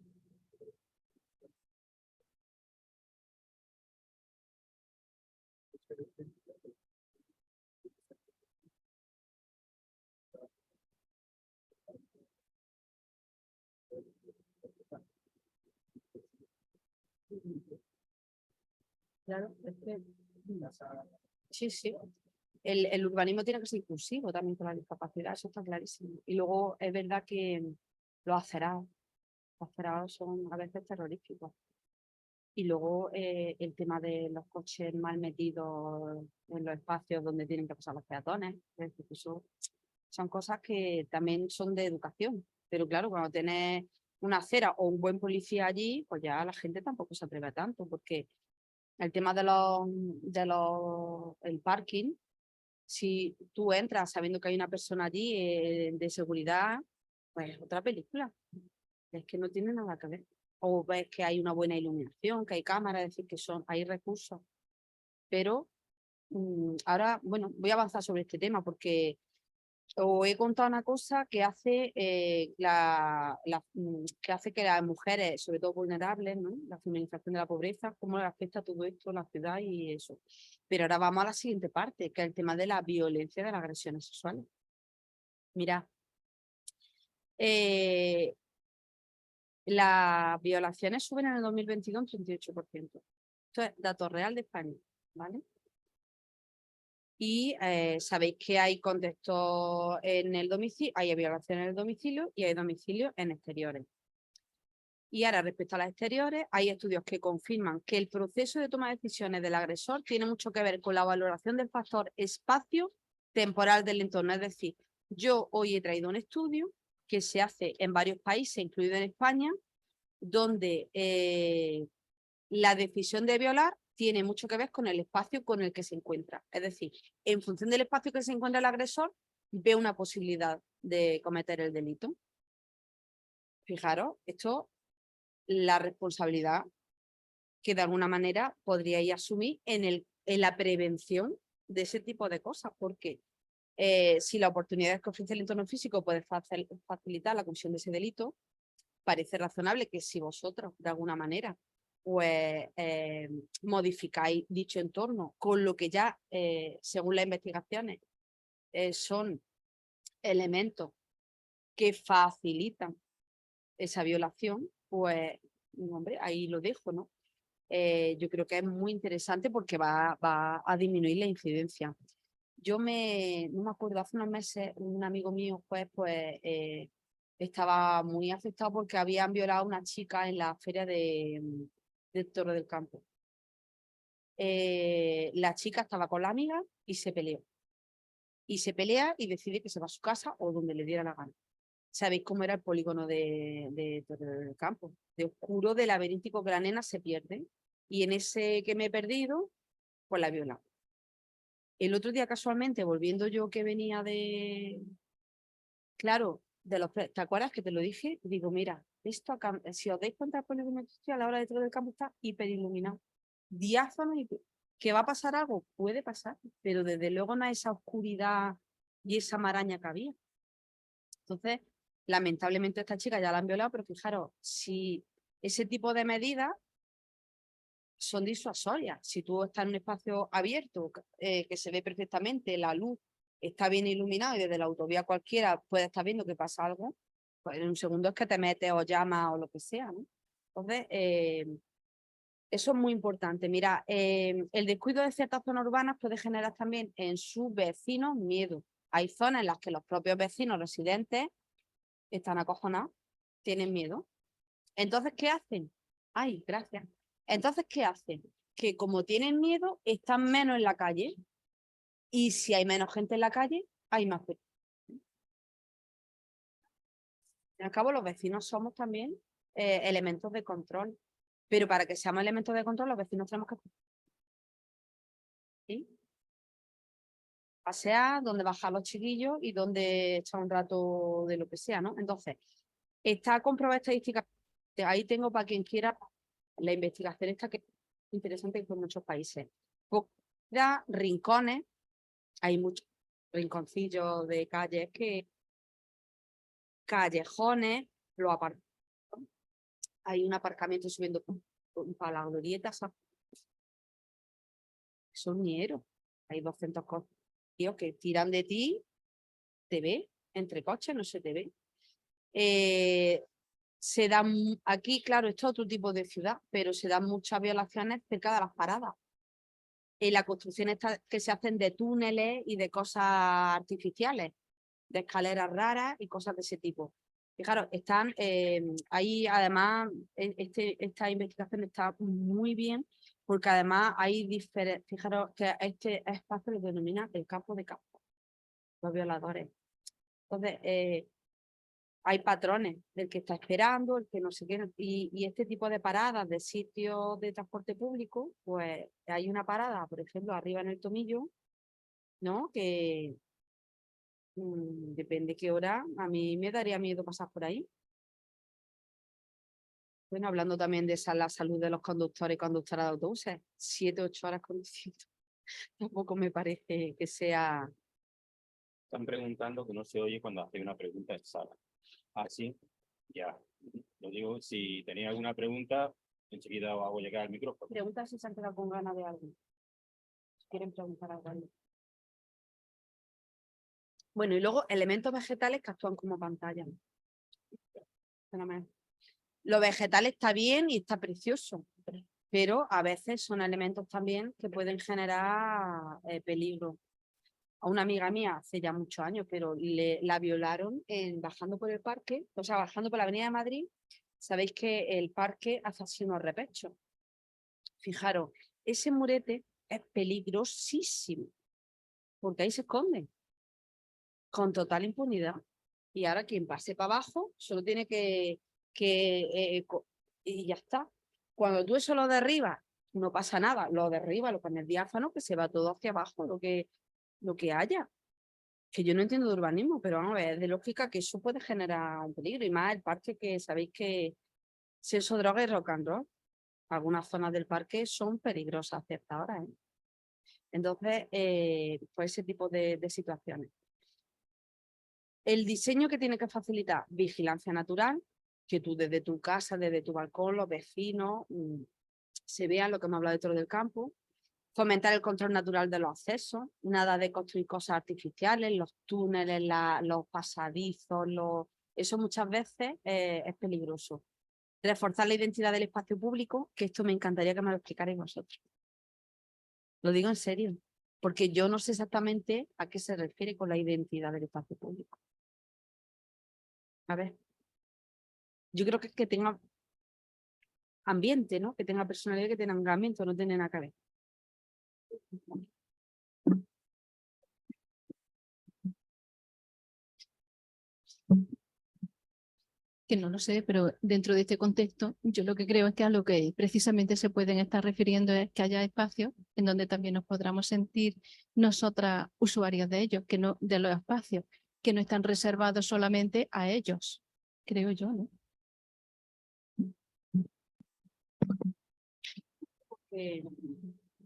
Claro, es que... Sí, sí. El urbanismo tiene que ser inclusivo también con la discapacidad, eso está clarísimo. Y luego es verdad que los acerados son a veces terroríficos. Y luego el tema de los coches mal metidos en los espacios donde tienen que pasar los peatones. Es decir, que eso son cosas que también son de educación. Pero claro, cuando tienes una acera o un buen policía allí, pues ya la gente tampoco se atreve a tanto, porque el tema el parking, si tú entras sabiendo que hay una persona allí de seguridad, pues es otra película. Es que no tiene nada que ver. O ves que hay una buena iluminación, que hay cámaras, es decir, que hay recursos. Pero ahora, bueno, voy a avanzar sobre este tema porque os he contado una cosa que hace, que hace que las mujeres, sobre todo vulnerables, ¿no? La feminización de la pobreza, cómo le afecta todo esto a la ciudad y eso. Pero ahora vamos a la siguiente parte, que es el tema de la violencia, de las agresiones sexuales. Mira, eh, las violaciones suben en el 2022 un 38%. Esto es dato real de España, ¿vale? Y sabéis que hay contextos en el domicilio, hay violaciones en el domicilio y hay domicilios en exteriores. Y ahora, respecto a las exteriores, hay estudios que confirman que el proceso de toma de decisiones del agresor tiene mucho que ver con la valoración del factor espacio temporal del entorno. Es decir, yo hoy he traído un estudio que se hace en varios países, incluido en España, donde la decisión de violar tiene mucho que ver con el espacio con el que se encuentra. Es decir, en función del espacio que se encuentra el agresor, ve una posibilidad de cometer el delito. Fijaros, esto, la responsabilidad que de alguna manera podríais asumir en la prevención de ese tipo de cosas, porque si la oportunidad que ofrece el entorno físico puede facilitar la comisión de ese delito, parece razonable que si vosotros, de alguna manera, pues modificáis dicho entorno con lo que ya, según las investigaciones, son elementos que facilitan esa violación, pues, hombre, ahí lo dejo, ¿no? Yo creo que es muy interesante porque va a disminuir la incidencia. No me acuerdo, hace unos meses un amigo mío pues estaba muy afectado porque habían violado a una chica en la feria de Torre del Campo. La chica estaba con la amiga y se peleó. Y se pelea y decide que se va a su casa o donde le diera la gana. ¿Sabéis cómo era el polígono de Torre del Campo? De oscuro, de laberíntico, que la nena se pierde. Y en ese que me he perdido, pues la viola. El otro día, casualmente, volviendo yo que venía claro, ¿te acuerdas que te lo dije? Digo, mira, Esto, si os dais cuenta, el polígono industrial ahora dentro del campo está hiperiluminado. Diáfano, ¿que va a pasar algo? Puede pasar, pero desde luego no hay esa oscuridad y esa maraña que había. Entonces, lamentablemente esta chica ya la han violado, pero fijaros, si ese tipo de medidas son disuasorias. Si tú estás en un espacio abierto, que se ve perfectamente, la luz está bien iluminada y desde la autovía cualquiera puede estar viendo que pasa algo, pues en un segundo es que te metes o llamas o lo que sea, ¿no? Entonces, eso es muy importante. Mira, el descuido de ciertas zonas urbanas puede generar también en sus vecinos miedo. Hay zonas en las que los propios vecinos residentes están acojonados, tienen miedo. Entonces, ¿qué hacen? Ay, gracias. Entonces, ¿qué hacen? Que como tienen miedo, están menos en la calle. Y si hay menos gente en la calle, hay más peligro. Al cabo, los vecinos somos también elementos de control. Pero para que seamos elementos de control, los vecinos tenemos que... ¿Sí? Pasear, donde bajar los chiquillos y donde echar un rato de lo que sea, ¿no? Entonces, está comprobada estadística. Ahí tengo para quien quiera la investigación esta que es interesante por muchos países. Rincones, hay muchos rinconcillos de calles que callejones, los aparcamientos. Hay un aparcamiento subiendo para la glorieta, son ñeros. Hay 200 coches que tiran de ti, te ve, entre coches no se te ve. Se dan, aquí, claro, esto es otro tipo de ciudad, pero se dan muchas violaciones cerca de las paradas. La construcción que se hacen de túneles y de cosas artificiales, de escaleras raras y cosas de ese tipo. Fijaros, están ahí, además, esta investigación está muy bien, porque además hay diferentes, fijaros que este espacio lo denomina el campo de campo, los violadores. Entonces, hay patrones del que está esperando, el que no sé qué, y este tipo de paradas de sitios de transporte público, pues hay una parada, por ejemplo, arriba en el Tomillo, ¿no? Que depende qué hora, a mí me daría miedo pasar por ahí. Bueno, hablando también de la salud de los conductores y conductoras de autobuses, 7, 8 horas conduciendo, tampoco me parece que sea... Están preguntando que no se oye cuando hace una pregunta en sala. Así, ya. Lo digo, si tenéis alguna pregunta, enseguida os hago llegar al micrófono. Pregunta si se han quedado con ganas de algo. Si quieren preguntar algo. Bueno, y luego elementos vegetales que actúan como pantalla. Fenomenal. Lo vegetal está bien y está precioso, pero a veces son elementos también que pueden generar peligro. A una amiga mía hace ya muchos años, pero la violaron bajando por el parque, o sea, bajando por la avenida de Madrid. Sabéis que el parque hace así unos repechos. Fijaros, ese murete es peligrosísimo, porque ahí se esconde con total impunidad. Y ahora quien pase para abajo solo tiene y ya está. Cuando tú eso lo derribas, no pasa nada. Lo derriba, lo pones diáfano, que se va todo hacia abajo, lo que haya. Que yo no entiendo de urbanismo, pero vamos a ver, es de lógica que eso puede generar un peligro. Y más el parque, que sabéis que sexo, droga y rock and roll. Algunas zonas del parque son peligrosas a ciertas horas. Entonces, pues ese tipo de situaciones. El diseño que tiene que facilitar vigilancia natural, que tú desde tu casa, desde tu balcón, los vecinos, se vean lo que hemos hablado dentro del campo. Fomentar el control natural de los accesos, nada de construir cosas artificiales, los túneles, los pasadizos, eso muchas veces es peligroso. Reforzar la identidad del espacio público, que esto me encantaría que me lo explicarais vosotros. Lo digo en serio, porque yo no sé exactamente a qué se refiere con la identidad del espacio público. A ver, yo creo que tenga ambiente, ¿no? Que tenga personalidad, que tenga ambiente, no tiene nada que ver. Que no lo sé, pero dentro de este contexto, yo lo que creo es que a lo que precisamente se pueden estar refiriendo es que haya espacios en donde también nos podamos sentir nosotras usuarias de ellos, que no, de los espacios, que no están reservados solamente a ellos, creo yo, ¿no?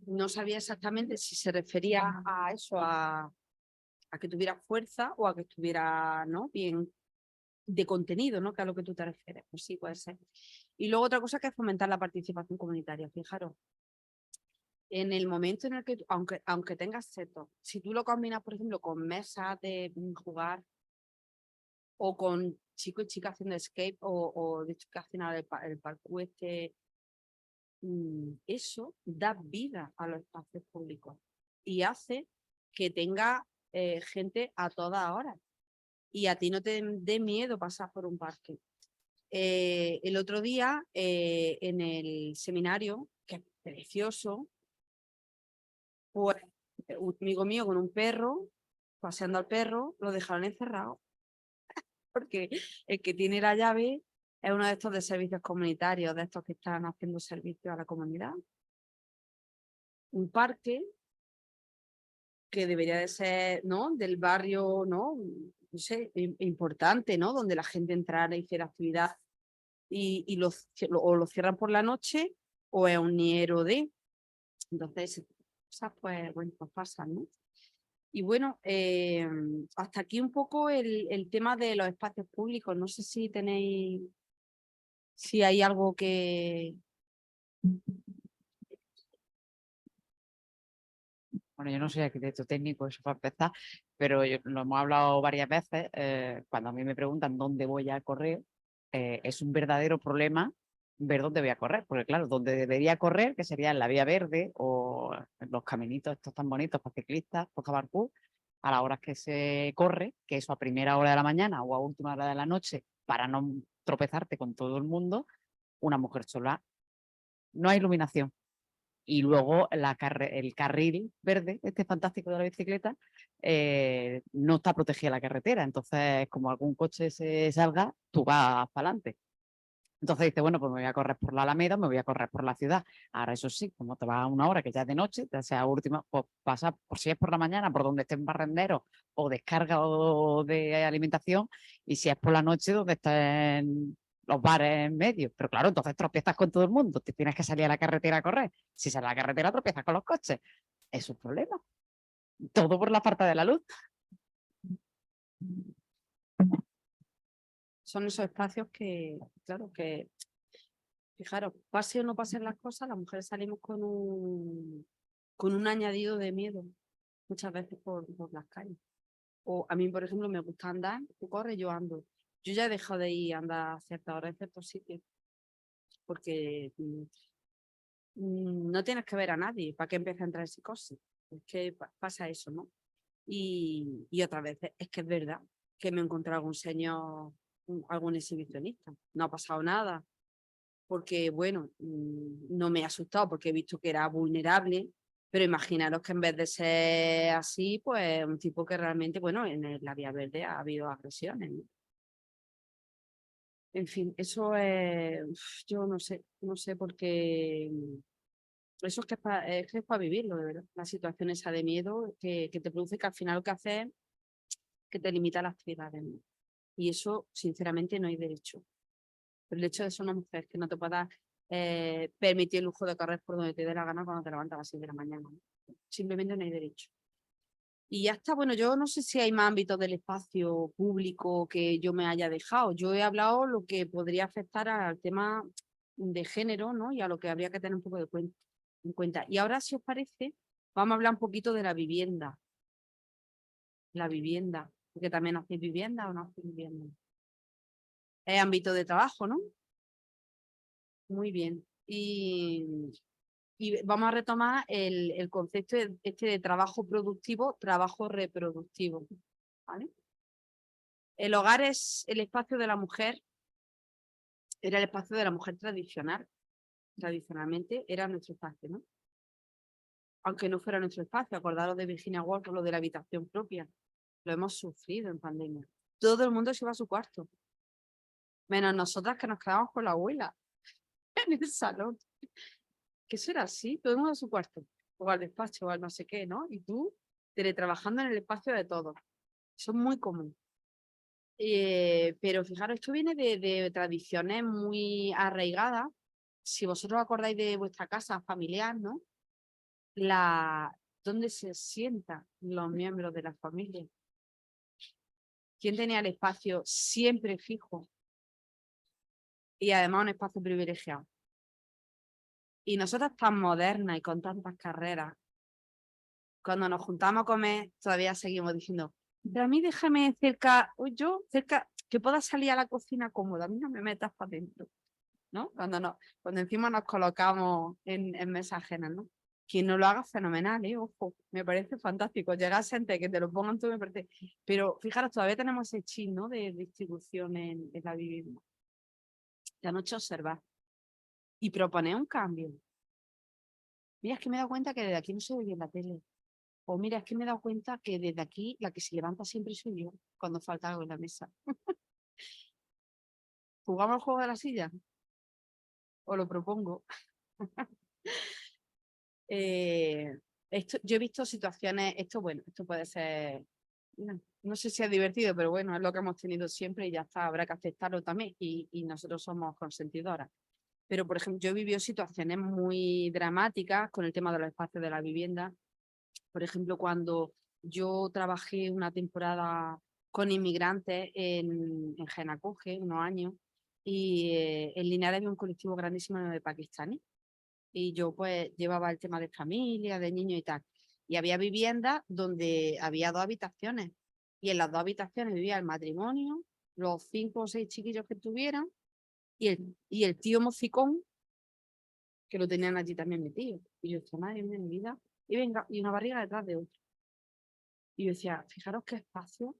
no sabía exactamente si se refería a eso, a que tuviera fuerza o a que estuviera, ¿no?, bien de contenido, ¿no?, que a lo que tú te refieres. Pues sí, puede ser. Y luego otra cosa que es fomentar la participación comunitaria. Fijaros, en el momento en el que, aunque tengas setos, si tú lo combinas, por ejemplo, con mesas de jugar o con chicos y chicas haciendo escape o de chicas haciendo el parkour eso da vida a los espacios públicos y hace que tenga gente a todas horas y a ti no te dé miedo pasar por un parque. El otro día en el seminario, que es precioso, pues un amigo mío con un perro, paseando al perro, lo dejaron encerrado porque el que tiene la llave es uno de estos de servicios comunitarios, de estos que están haciendo servicio a la comunidad. Un parque que debería de ser, ¿no?, del barrio, ¿no?, no sé, importante, ¿no?, donde la gente entrara y hiciera actividad y o lo cierran por la noche o es un niero de. Entonces, cosas pues, bueno, pues pasan, ¿no? Y bueno, hasta aquí un poco el tema de los espacios públicos. No sé si tenéis, si hay algo que... Bueno, yo no soy arquitecto técnico, eso para empezar, pero lo hemos hablado varias veces. Cuando a mí me preguntan dónde voy a correr, es un verdadero problema ver dónde voy a correr, porque claro, donde debería correr, que sería en la vía verde o en los caminitos estos tan bonitos para ciclistas, por parkour, a las horas que se corre, que eso a primera hora de la mañana o a última hora de la noche, para no tropezarte con todo el mundo, una mujer sola, no hay iluminación. Y luego el carril verde, este fantástico de la bicicleta, no está protegida la carretera. Entonces, como algún coche se salga, tú vas para adelante. Entonces dices, bueno, pues me voy a correr por la Alameda, me voy a correr por la ciudad. Ahora, eso sí, como te vas a una hora que ya es de noche, ya sea última, pues pasa, por si es por la mañana, por donde estén barrenderos o descarga o de alimentación, y si es por la noche, donde estén los bares en medio. Pero claro, entonces tropiezas con todo el mundo, te tienes que salir a la carretera a correr. Si sales a la carretera, tropiezas con los coches. Es un problema. Todo por la falta de la luz. Son esos espacios que, claro, que, fijaros, pase o no pasen las cosas, las mujeres salimos con un añadido de miedo muchas veces por las calles. O a mí, por ejemplo, me gusta andar, tú corres, yo ando. Yo ya he dejado de ir a andar a ciertas horas en ciertos sitios porque no tienes que ver a nadie para que empiece a entrar en psicosis. Es que pasa eso, ¿no? Y otras veces es que es verdad que me he encontrado algún señor, algún exhibicionista. No ha pasado nada porque, bueno, no me he asustado porque he visto que era vulnerable, pero imaginaros que en vez de ser así, pues un tipo que realmente, bueno, en la vía verde ha habido agresiones, ¿no? En fin, eso es, yo no sé por qué, eso es que es para vivirlo, de verdad. La situación esa de miedo que te produce, que al final lo que hace es que te limita las actividades, ¿no? Y eso, sinceramente, no hay derecho. El hecho de ser una mujer que no te pueda permitir el lujo de correr por donde te dé la gana cuando te levantas a las 6 de la mañana, ¿no? Simplemente no hay derecho. Y ya está, bueno, yo no sé si hay más ámbitos del espacio público que yo me haya dejado. Yo he hablado lo que podría afectar al tema de género, ¿no? Y a lo que habría que tener un poco en cuenta. Y ahora, si os parece, vamos a hablar un poquito de la vivienda. La vivienda, porque también hacéis vivienda o no hacéis vivienda. Es ámbito de trabajo, ¿no? Muy bien. Y vamos a retomar el concepto de trabajo productivo, trabajo reproductivo, ¿vale? El hogar es el espacio de la mujer, era el espacio de la mujer tradicional. Tradicionalmente era nuestro espacio, ¿no? Aunque no fuera nuestro espacio, acordaros de Virginia Woolf, lo de la habitación propia. Lo hemos sufrido en pandemia. Todo el mundo se iba a su cuarto, menos nosotras que nos quedamos con la abuela en el salón. Que eso era así, todo el mundo a su cuarto, o al despacho, o al no sé qué, ¿no? Y tú teletrabajando en el espacio de todos. Eso es muy común. Pero fijaros, esto viene de tradiciones muy arraigadas si vosotros acordáis de vuestra casa familiar, ¿no? ¿Dónde se sientan los miembros de la familia? ¿Quién tenía el espacio siempre fijo? Y además un espacio privilegiado. Y nosotras tan modernas y con tantas carreras, cuando nos juntamos a comer, todavía seguimos diciendo, pero a mí déjame cerca, o yo cerca, que pueda salir a la cocina cómoda, a mí no me metas para adentro, ¿no? Cuando encima nos colocamos en mesas ajenas, ¿no? Quien no lo haga, fenomenal, ojo, me parece fantástico. Llegar a gente que te lo pongan tú, me parece. Pero fijaros, todavía tenemos ese chip, ¿no? De distribución en la vivienda. De anoche observar y proponer un cambio. Mira, es que me he dado cuenta que desde aquí no se ve bien la tele. O mira, es que me he dado cuenta que desde aquí la que se levanta siempre soy yo cuando falta algo en la mesa. ¿Jugamos al juego de la silla? Os lo propongo. Yo he visto situaciones, esto puede ser, no sé si es divertido, pero bueno, es lo que hemos tenido siempre y ya está, habrá que aceptarlo también y nosotros somos consentidoras. Pero, por ejemplo, yo he vivido situaciones muy dramáticas con el tema de los espacios de la vivienda. Por ejemplo, cuando yo trabajé una temporada con inmigrantes en Genacoge, unos años, y en Linares había un colectivo grandísimo de pakistaníes. Y yo pues llevaba el tema de familia, de niños y tal. Y había viviendas donde había 2 habitaciones. Y en las 2 habitaciones vivía el matrimonio, los 5 o 6 chiquillos que tuvieran, y el tío mocicón, que lo tenían allí también mi tío. Y yo decía, madre mía, mi vida. Y venga, y una barriga detrás de otra. Y yo decía, fijaros qué espacio.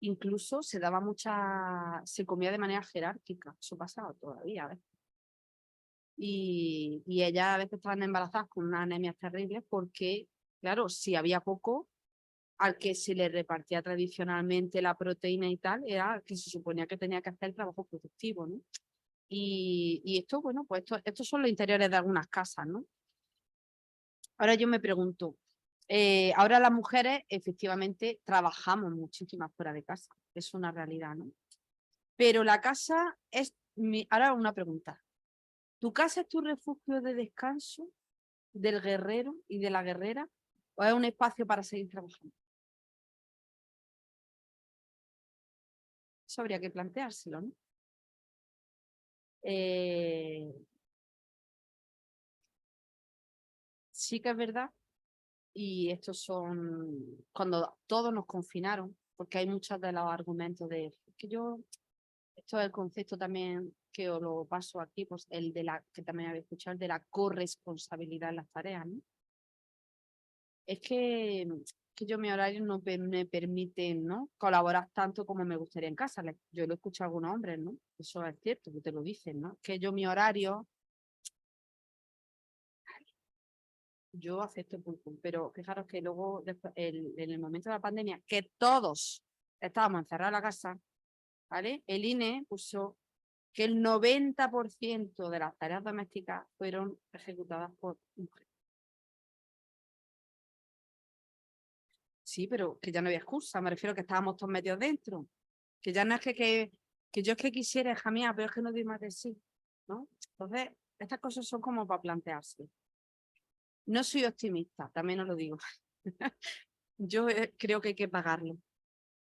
Incluso se comía de manera jerárquica. Eso pasaba todavía, ¿ves? Y ellas a veces estaban embarazadas con unas anemias terribles porque, claro, si había poco, al que se le repartía tradicionalmente la proteína y tal, era que se suponía que tenía que hacer el trabajo productivo, ¿no? Y esto, bueno, pues estos son los interiores de algunas casas, ¿no? Ahora yo me pregunto, ahora las mujeres efectivamente trabajamos muchísimas fuera de casa, es una realidad, ¿no? Pero la casa es, ahora una pregunta, ¿tu casa es tu refugio de descanso del guerrero y de la guerrera o es un espacio para seguir trabajando? Eso habría que planteárselo, ¿no? Sí que es verdad, y estos son cuando todos nos confinaron, porque hay muchos de los argumentos de que esto es el concepto también que os lo paso aquí, pues el de que también habéis escuchado, el de la corresponsabilidad en las tareas, ¿no? Es que yo mi horario no me permite, ¿no?, colaborar tanto como me gustaría en casa. Yo lo he escuchado a algunos hombres, ¿no? Eso es cierto, que te lo dicen, ¿no? Que yo mi horario, yo acepto el pulpón, pero fijaros que luego, en el momento de la pandemia, que todos estábamos encerrados en la casa, ¿vale? El INE puso que el 90% de las tareas domésticas fueron ejecutadas por mujeres. Sí, pero que ya no había excusa, me refiero a que estábamos todos metidos dentro, que ya no es que yo es que quisiera, hija mía, pero es que no doy más de sí, ¿no? Entonces, estas cosas son como para plantearse. No soy optimista, también os lo digo. Yo creo que hay que pagarlo.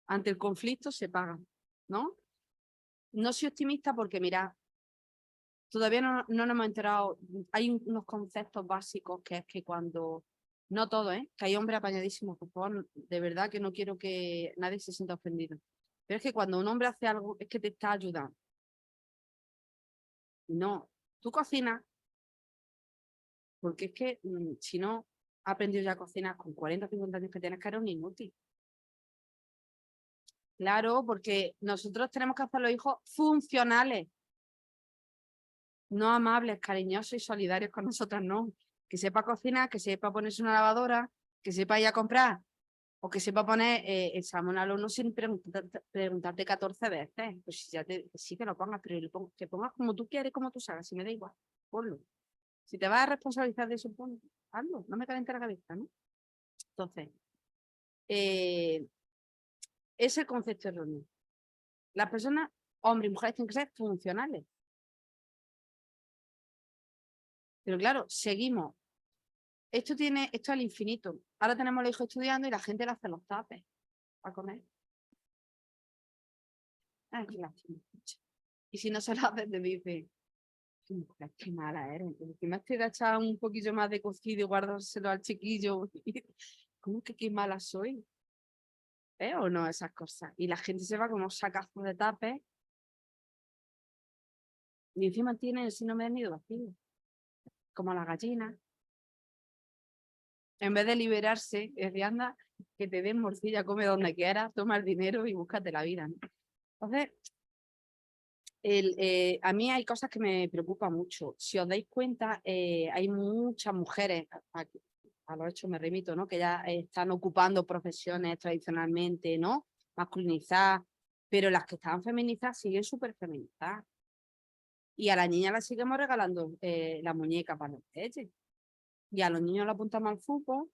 Ante el conflicto se paga, ¿no? No soy optimista porque, mira, todavía no nos hemos enterado, hay unos conceptos básicos que es que cuando, no todo, que hay hombres apañadísimos, por favor, de verdad que no quiero que nadie se sienta ofendido, pero es que cuando un hombre hace algo es que te está ayudando. No, tú cocinas, porque es que si no has aprendido ya a cocinar con 40 o 50 años que tienes, que eres un inútil. Claro, porque nosotros tenemos que hacer los hijos funcionales, no amables, cariñosos y solidarios con nosotras, no. Que sepa cocinar, que sepa ponerse una lavadora, que sepa ir a comprar, o que sepa poner el salmón al horno sin preguntarte 14 veces. Pues si ya sí que lo pongas, pero que pongas como tú quieres, como tú sabes, si me da igual, ponlo. Si te vas a responsabilizar de eso, ponlo, hazlo, no me caliente la cabeza, ¿no? Entonces, es el concepto erróneo. Las personas, hombres y mujeres, tienen que ser funcionales. Pero claro, seguimos. Esto es al infinito. Ahora tenemos los hijos estudiando y la gente le hace los tapes para comer. Ay, qué lástima. Y si no se lo haces, te dice, qué mala eres. Encima te da echar un poquillo más de cocido y guardárselo al chiquillo. ¿Cómo que qué mala soy? ¿O no? Esas cosas. Y la gente se va con unos sacazos de tapes. Y encima tiene el síndrome del nido vacío. Como la gallina. En vez de liberarse, es de anda, que te den morcilla, come donde quieras, toma el dinero y búscate la vida, ¿no? Entonces, a mí hay cosas que me preocupan mucho. Si os dais cuenta, hay muchas mujeres, a los hechos me remito, ¿no? Que ya están ocupando profesiones tradicionalmente, ¿no? Masculinizadas, pero las que estaban feminizadas siguen súper feminizadas. Y a la niña la seguimos regalando la muñeca para los peches. Y a los niños le apuntamos al fútbol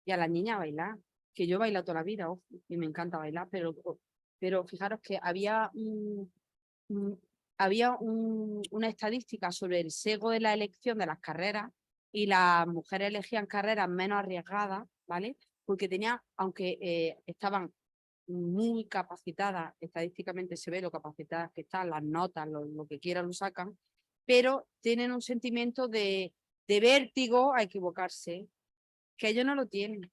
y a las niñas a bailar. Que yo he bailado toda la vida, ojo, y me encanta bailar, pero fijaros que había una estadística sobre el sesgo de la elección de las carreras y las mujeres elegían carreras menos arriesgadas, ¿vale? Porque tenían, aunque estaban muy capacitadas, estadísticamente se ve lo capacitadas que están, las notas, lo que quieran lo sacan, pero tienen un sentimiento de vértigo a equivocarse, que ellos no lo tienen.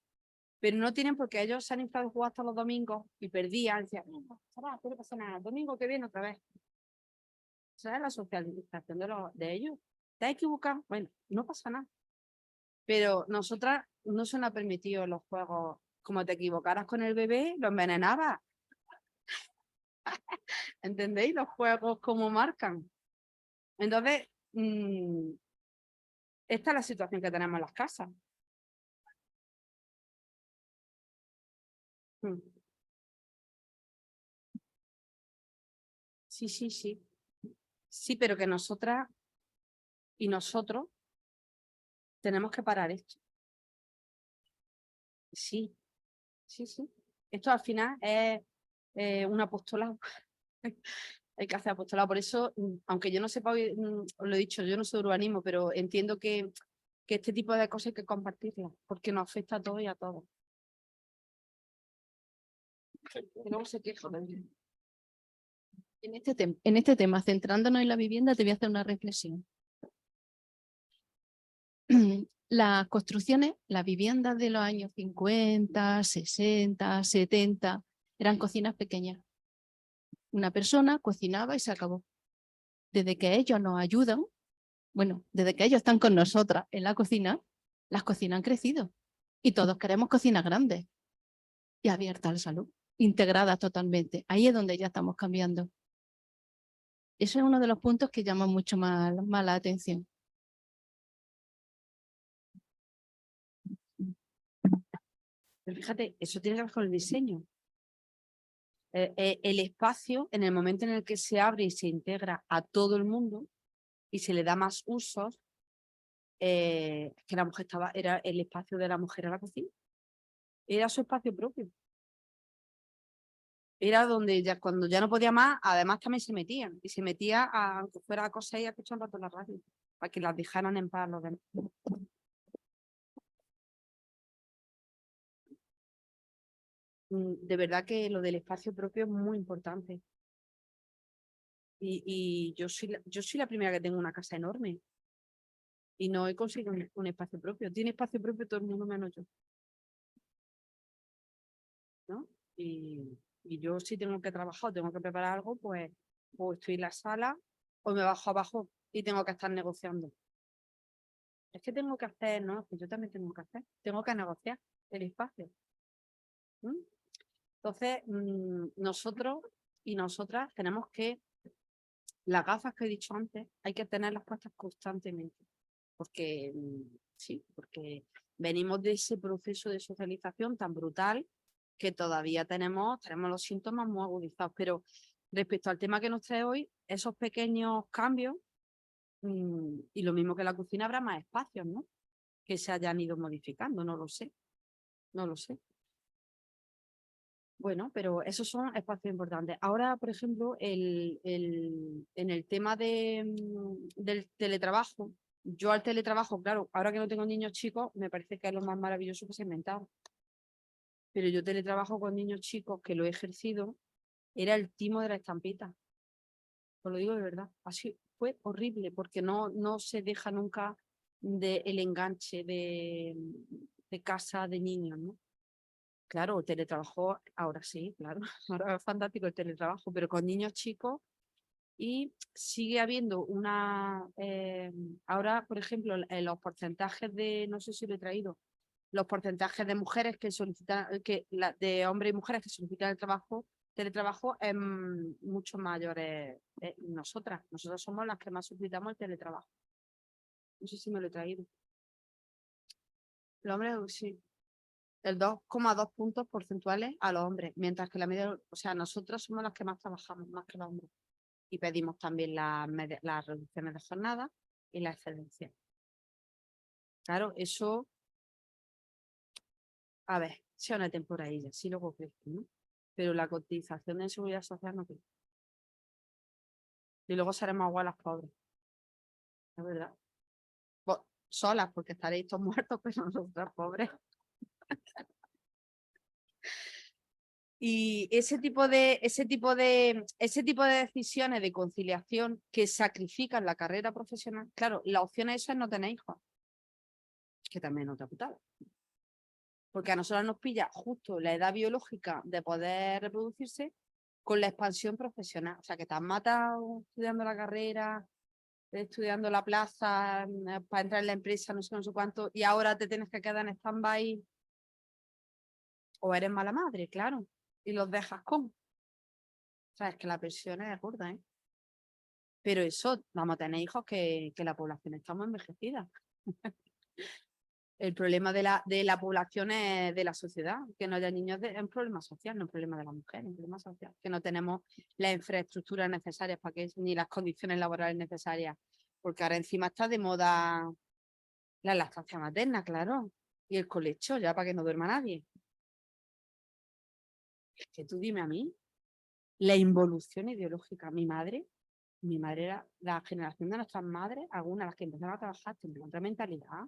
Pero no tienen porque ellos se han inflado jugar hasta los domingos y perdían. Decían, no pasa nada, domingo que viene otra vez. ¿Sabes? La socialización de ellos. ¿Te has equivocado? Bueno, no pasa nada. Pero nosotras no se nos ha permitido los juegos. Como te equivocaras con el bebé, lo envenenabas. ¿Entendéis? Los juegos como marcan. Entonces, esta es la situación que tenemos en las casas. Sí, sí, sí. Sí, pero que nosotras y nosotros tenemos que parar esto. Sí, sí, sí. Esto al final es un apostolado. Hay que hacer apostolado. Por eso, aunque yo no sepa, os lo he dicho, yo no soy urbanismo, pero entiendo que este tipo de cosas hay que compartirlas, porque nos afecta a todos y a todos. Y luego se queja de mí. En este tema, centrándonos en la vivienda, te voy a hacer una reflexión. Las construcciones, las viviendas de los años 50, 60, 70, eran cocinas pequeñas. Una persona cocinaba y se acabó. Desde que ellos nos ayudan, bueno, desde que ellos están con nosotras en la cocina, las cocinas han crecido. Y todos queremos cocinas grandes y abiertas a la salud, integradas totalmente. Ahí es donde ya estamos cambiando. Eso es uno de los puntos que llaman mucho más la atención. Pero fíjate, eso tiene que ver con el diseño. El espacio, en el momento en el que se abre y se integra a todo el mundo y se le da más usos, que la mujer era el espacio de la mujer en la cocina. Era su espacio propio. Era donde ya cuando ya no podía más, además también se metían. Y se metía aunque fuera a cosas y a escuchar un rato la radio, para que las dejaran en paz los demás. De verdad que lo del espacio propio es muy importante. Y yo soy la primera que tengo una casa enorme. Y no he conseguido un espacio propio. Tiene espacio propio todo el mundo menos yo. ¿No? Y yo si tengo que trabajar o tengo que preparar algo, pues o estoy en la sala o me bajo abajo y tengo que estar negociando. Es que tengo que hacer, ¿no? Que yo también tengo que hacer. Tengo que negociar el espacio. Entonces, nosotros y nosotras tenemos que, las gafas que he dicho antes, hay que tenerlas puestas constantemente. Porque, sí, porque venimos de ese proceso de socialización tan brutal que todavía tenemos los síntomas muy agudizados. Pero respecto al tema que nos trae hoy, esos pequeños cambios, y lo mismo que en la cocina, habrá más espacios, ¿no? Que se hayan ido modificando, no lo sé. No lo sé. Bueno, pero esos son espacios importantes. Ahora, por ejemplo, en el tema del teletrabajo, Yo al teletrabajo, claro, ahora que no tengo niños chicos, me parece que es lo más maravilloso que se ha inventado. Pero yo teletrabajo con niños chicos que lo he ejercido, era el timo de la estampita. Os lo digo de verdad. Así fue horrible porque no se deja nunca el enganche de casa de niños, ¿no? Claro, el teletrabajo, ahora sí, claro, ahora es fantástico el teletrabajo, pero con niños chicos y sigue habiendo ahora, por ejemplo, en los porcentajes no sé si lo he traído, los porcentajes de mujeres que solicitan, de hombres y mujeres que solicitan el teletrabajo es mucho mayores. Nosotras somos las que más solicitamos el teletrabajo. No sé si me lo he traído. Los hombres, sí. El 2,2 puntos porcentuales a los hombres, mientras que la media, o sea, nosotros somos las que más trabajamos, más que los hombres. Y pedimos también las reducciones de jornada y la excedencia. Claro, eso, a ver, sea una temporadilla, sí luego crece, ¿no? Pero la cotización de seguridad social no crece. Y luego seremos igual las pobres. Es verdad. Solas, porque estaréis todos muertos, pero nosotras pobres. Y ese tipo de decisiones de conciliación que sacrifican la carrera profesional, claro, la opción a eso es no tener hijos, que también es otra putada. Porque a nosotros nos pilla justo la edad biológica de poder reproducirse con la expansión profesional. O sea, que te has matado estudiando la carrera, estudiando la plaza, para entrar en la empresa, no sé cuánto, y ahora te tienes que quedar en stand-by. O eres mala madre, claro, y los dejas con. O sea, es que la presión es gorda, ¿eh? Pero eso, vamos a tener hijos que la población está muy envejecida. El problema de la población es de la sociedad, que no haya niños es un problema social, no es un problema de la mujer, es un problema social, que no tenemos las infraestructuras necesarias para que ni las condiciones laborales necesarias, porque ahora encima está de moda la lactancia materna, claro, y el colecho, ya para que no duerma nadie. Es que tú dime a mí, la involución ideológica, mi madre era la generación de nuestras madres, algunas las que empezaron a trabajar, tenían otra mentalidad.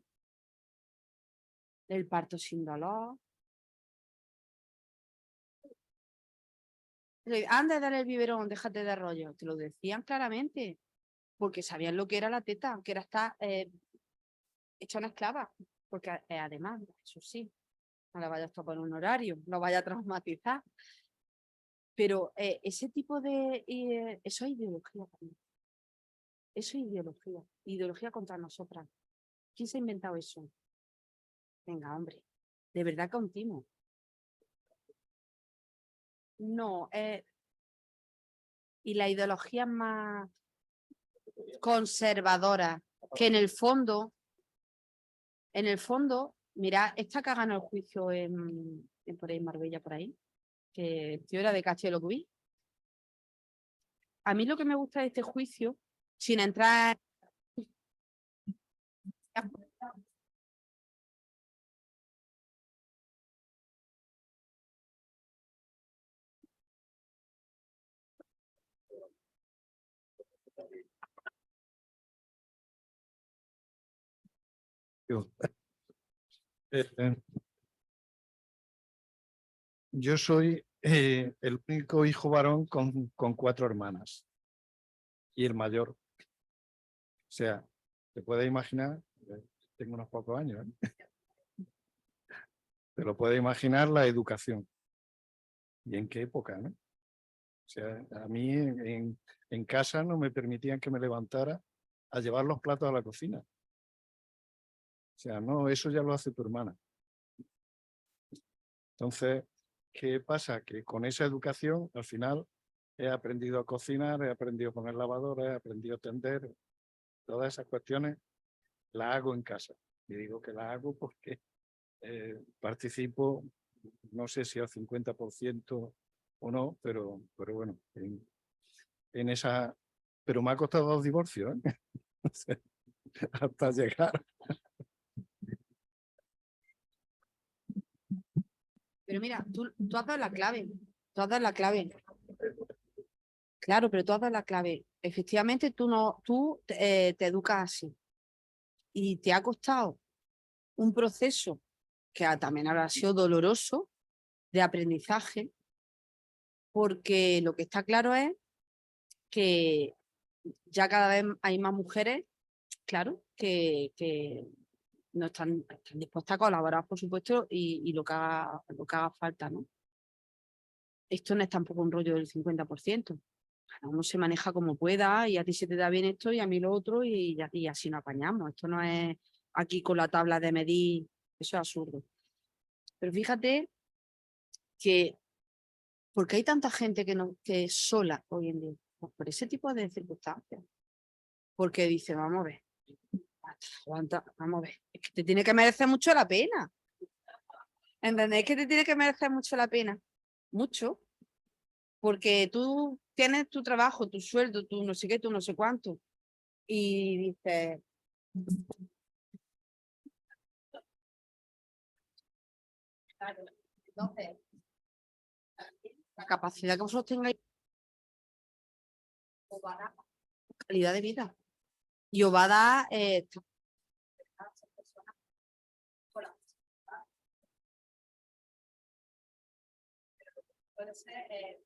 El parto sin dolor. Anda a dar el biberón, déjate de rollo. Te lo decían claramente, porque sabían lo que era la teta, que era estar hecha una esclava. Porque además, eso sí, no la vayas a poner un horario, no vaya a traumatizar. Pero ese tipo de... eso es ideología también. Eso es ideología. Ideología contra nosotras. ¿Quién se ha inventado eso? Venga, hombre. De verdad continuo. No, y la ideología más conservadora, que en el fondo, mira, esta que ha ganado el juicio por ahí, Marbella, por ahí, que el tío era de Castilla lo vi. A mí lo que me gusta de este juicio, sin entrar... Yo soy el único hijo varón con 4 hermanas y el mayor. O sea, te puedes imaginar, tengo unos pocos años, te lo puedes imaginar la educación. ¿Y en qué época, no? O sea, a mí en casa no me permitían que me levantara a llevar los platos a la cocina. O sea, no, eso ya lo hace tu hermana. Entonces, ¿qué pasa? Que con esa educación, al final, he aprendido a cocinar, he aprendido a poner lavadora, he aprendido a tender. Todas esas cuestiones las hago en casa. Y digo que las hago porque participo, no sé si al 50% o no, pero bueno, en esa... Pero me ha costado 2 divorcios, ¿eh? Hasta llegar. Pero mira, tú has dado la clave. Tú has dado la clave. Claro, pero tú has dado la clave. Efectivamente, tú te educas así. y te ha costado un proceso que también habrá sido doloroso de aprendizaje, porque lo que está claro es que ya cada vez hay más mujeres, claro, que no están dispuestas a colaborar, por supuesto, y lo que haga falta, ¿no? Esto no es tampoco un rollo del 50%. Cada uno se maneja como pueda y a ti se te da bien esto y a mí lo otro y así nos apañamos. Esto no es aquí con la tabla de medir, eso es absurdo. Pero fíjate que, ¿por qué hay tanta gente que es sola hoy en día? Pues por ese tipo de circunstancias. Porque dice, vamos a ver, aguanta, vamos a ver, es que te tiene que merecer mucho la pena. ¿Entendés? Es que te tiene que merecer mucho la pena. Mucho. Porque tú tienes tu trabajo, tu sueldo, tu no sé qué, tu no sé cuánto. Y dices, claro, entonces, la capacidad que vosotros tengáis os va a dar calidad de vida. Y os va a dar puede ser,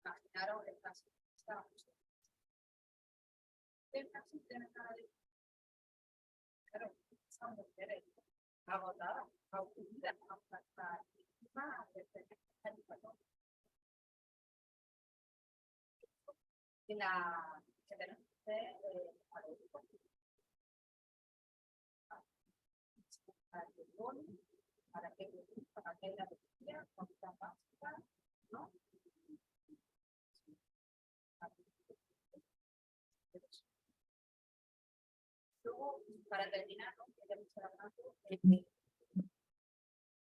imaginaros el caso. Claro, son mujeres agotadas, aburridas, y la que tenemos que para que la energía básica, ¿no? Luego, para terminar,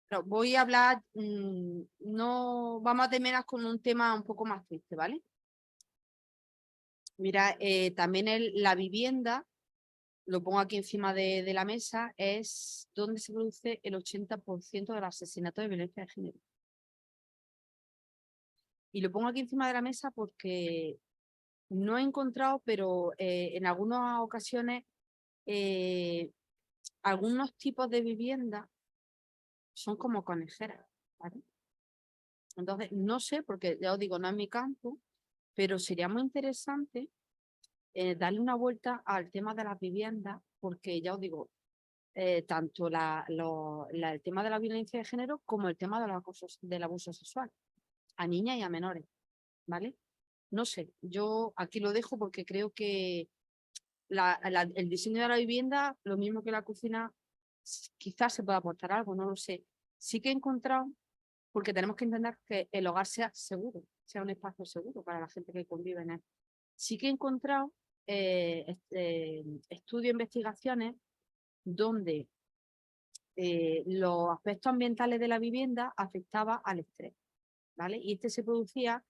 pero voy a hablar, no vamos a terminar con un tema un poco más triste, ¿vale? Mira, también la vivienda, lo pongo aquí encima de la mesa, es donde se produce el 80% de los asesinatos de violencia de género. Y lo pongo aquí encima de la mesa porque no he encontrado, pero en algunas ocasiones, algunos tipos de vivienda son como conejeras, ¿vale? Entonces, no sé, porque ya os digo, no es mi campo, pero sería muy interesante darle una vuelta al tema de las viviendas, porque ya os digo, tanto el tema de la violencia de género como el tema del abuso sexual a niñas y a menores, ¿vale? No sé, yo aquí lo dejo porque creo que el diseño de la vivienda, lo mismo que la cocina, quizás se pueda aportar algo, no lo sé. Sí que he encontrado, porque tenemos que entender que el hogar sea seguro, sea un espacio seguro para la gente que convive en él. Sí que he encontrado estudios, investigaciones donde los aspectos ambientales de la vivienda afectaban al estrés, ¿vale? Y este se producía,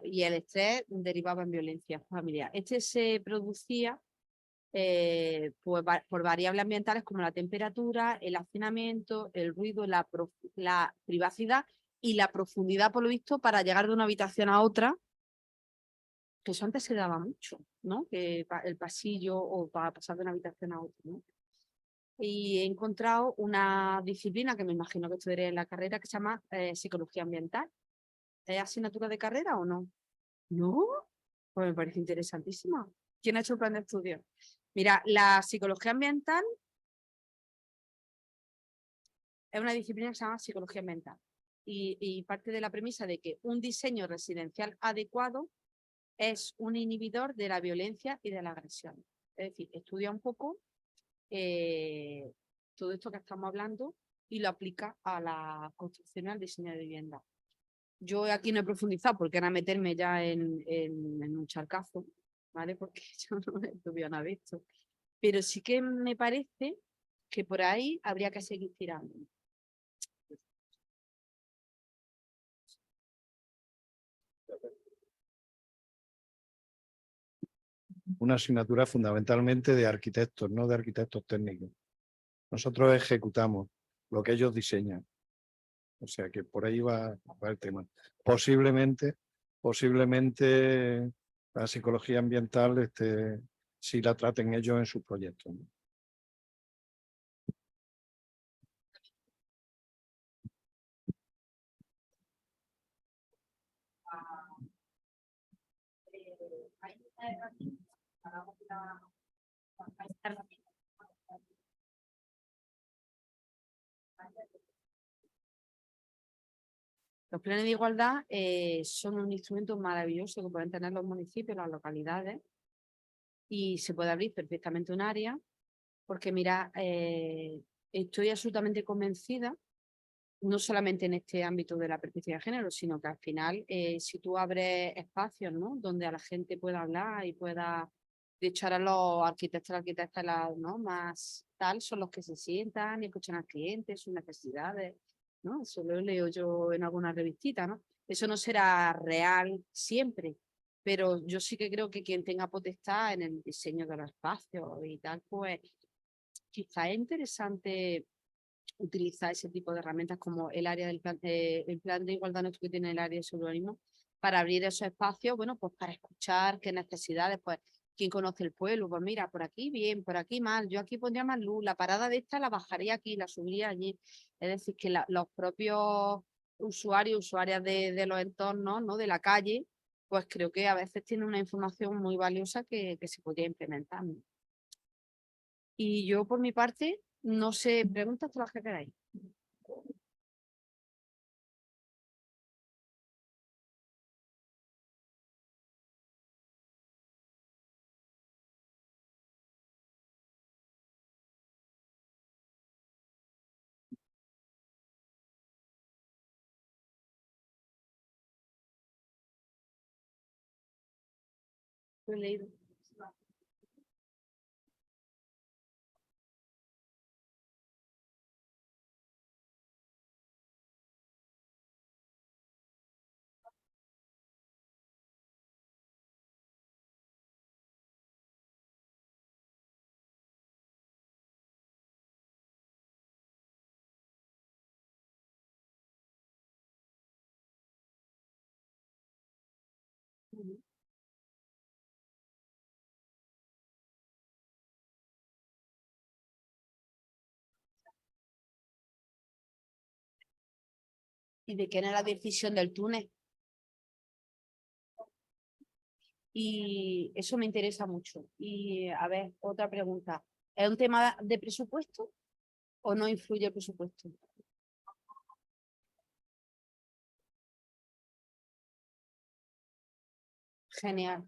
y el estrés derivaba en violencia familiar. Este se producía pues, por variables ambientales como la temperatura, el hacinamiento, el ruido, la privacidad y la profundidad, por lo visto, para llegar de una habitación a otra, que eso antes se daba mucho, ¿no? Que el pasillo o para pasar de una habitación a otra, ¿no? Y he encontrado una disciplina que me imagino que estudiaré en la carrera que se llama psicología ambiental. ¿Es asignatura de carrera o no? ¿No? Pues me parece interesantísima. ¿Quién ha hecho el plan de estudio? Mira, la psicología ambiental es una disciplina que se llama psicología ambiental y parte de la premisa de que un diseño residencial adecuado es un inhibidor de la violencia y de la agresión. Es decir, estudia un poco todo esto que estamos hablando y lo aplica a la construcción y al diseño de vivienda. Yo aquí no he profundizado porque era meterme ya en un charcazo, ¿vale? Porque yo no he estudiado nada de esto. Pero sí que me parece que por ahí habría que seguir tirando. Una asignatura fundamentalmente de arquitectos, no de arquitectos técnicos. Nosotros ejecutamos lo que ellos diseñan. O sea que por ahí va el tema. Posiblemente la psicología ambiental sí la traten ellos en sus proyectos, ¿no? Los planes de igualdad son un instrumento maravilloso que pueden tener los municipios, las localidades, y se puede abrir perfectamente un área, porque mira, estoy absolutamente convencida, no solamente en este ámbito de la perspectiva de género, sino que al final, si tú abres espacios, ¿no?, donde a la gente pueda hablar y pueda, de hecho ahora los arquitectas, ¿no?, más tal, son los que se sientan y escuchan al cliente, sus necesidades, ¿no? Eso lo leo yo en alguna revistita, ¿no? Eso no será real siempre, pero yo sí que creo que quien tenga potestad en el diseño de los espacios y tal, pues quizá es interesante utilizar ese tipo de herramientas como el área del plan, el plan de igualdad nuestro que tiene el área de urbanismo, para abrir esos espacios, bueno, pues para escuchar qué necesidades, pues quién conoce el pueblo, pues mira, por aquí bien, por aquí mal, yo aquí pondría más luz, la parada de esta la bajaría aquí, la subiría allí. Es decir, que los propios usuarias de los entornos, ¿no?, de la calle, pues creo que a veces tienen una información muy valiosa que se podría implementar, ¿no? Y yo por mi parte, no sé, preguntas todas las que queráis. Lo he leído. Ujú. ¿Y de quién es la decisión del túnel? Y eso me interesa mucho. Y a ver, otra pregunta. ¿Es un tema de presupuesto o no influye el presupuesto? Genial.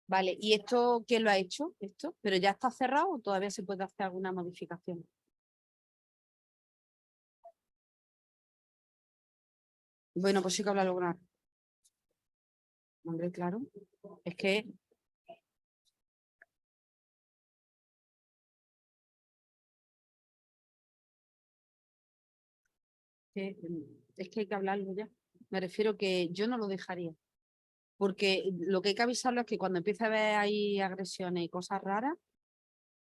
Vale, ¿y esto quién lo ha hecho? ¿Esto? ¿Pero ya está cerrado o todavía se puede hacer alguna modificación? Bueno, pues sí que hablarlo con la- Hombre, claro. Es que que, es que hay que hablarlo ya. Me refiero que yo no lo dejaría. Porque lo que hay que avisarlo es que cuando empiece a haber ahí agresiones y cosas raras,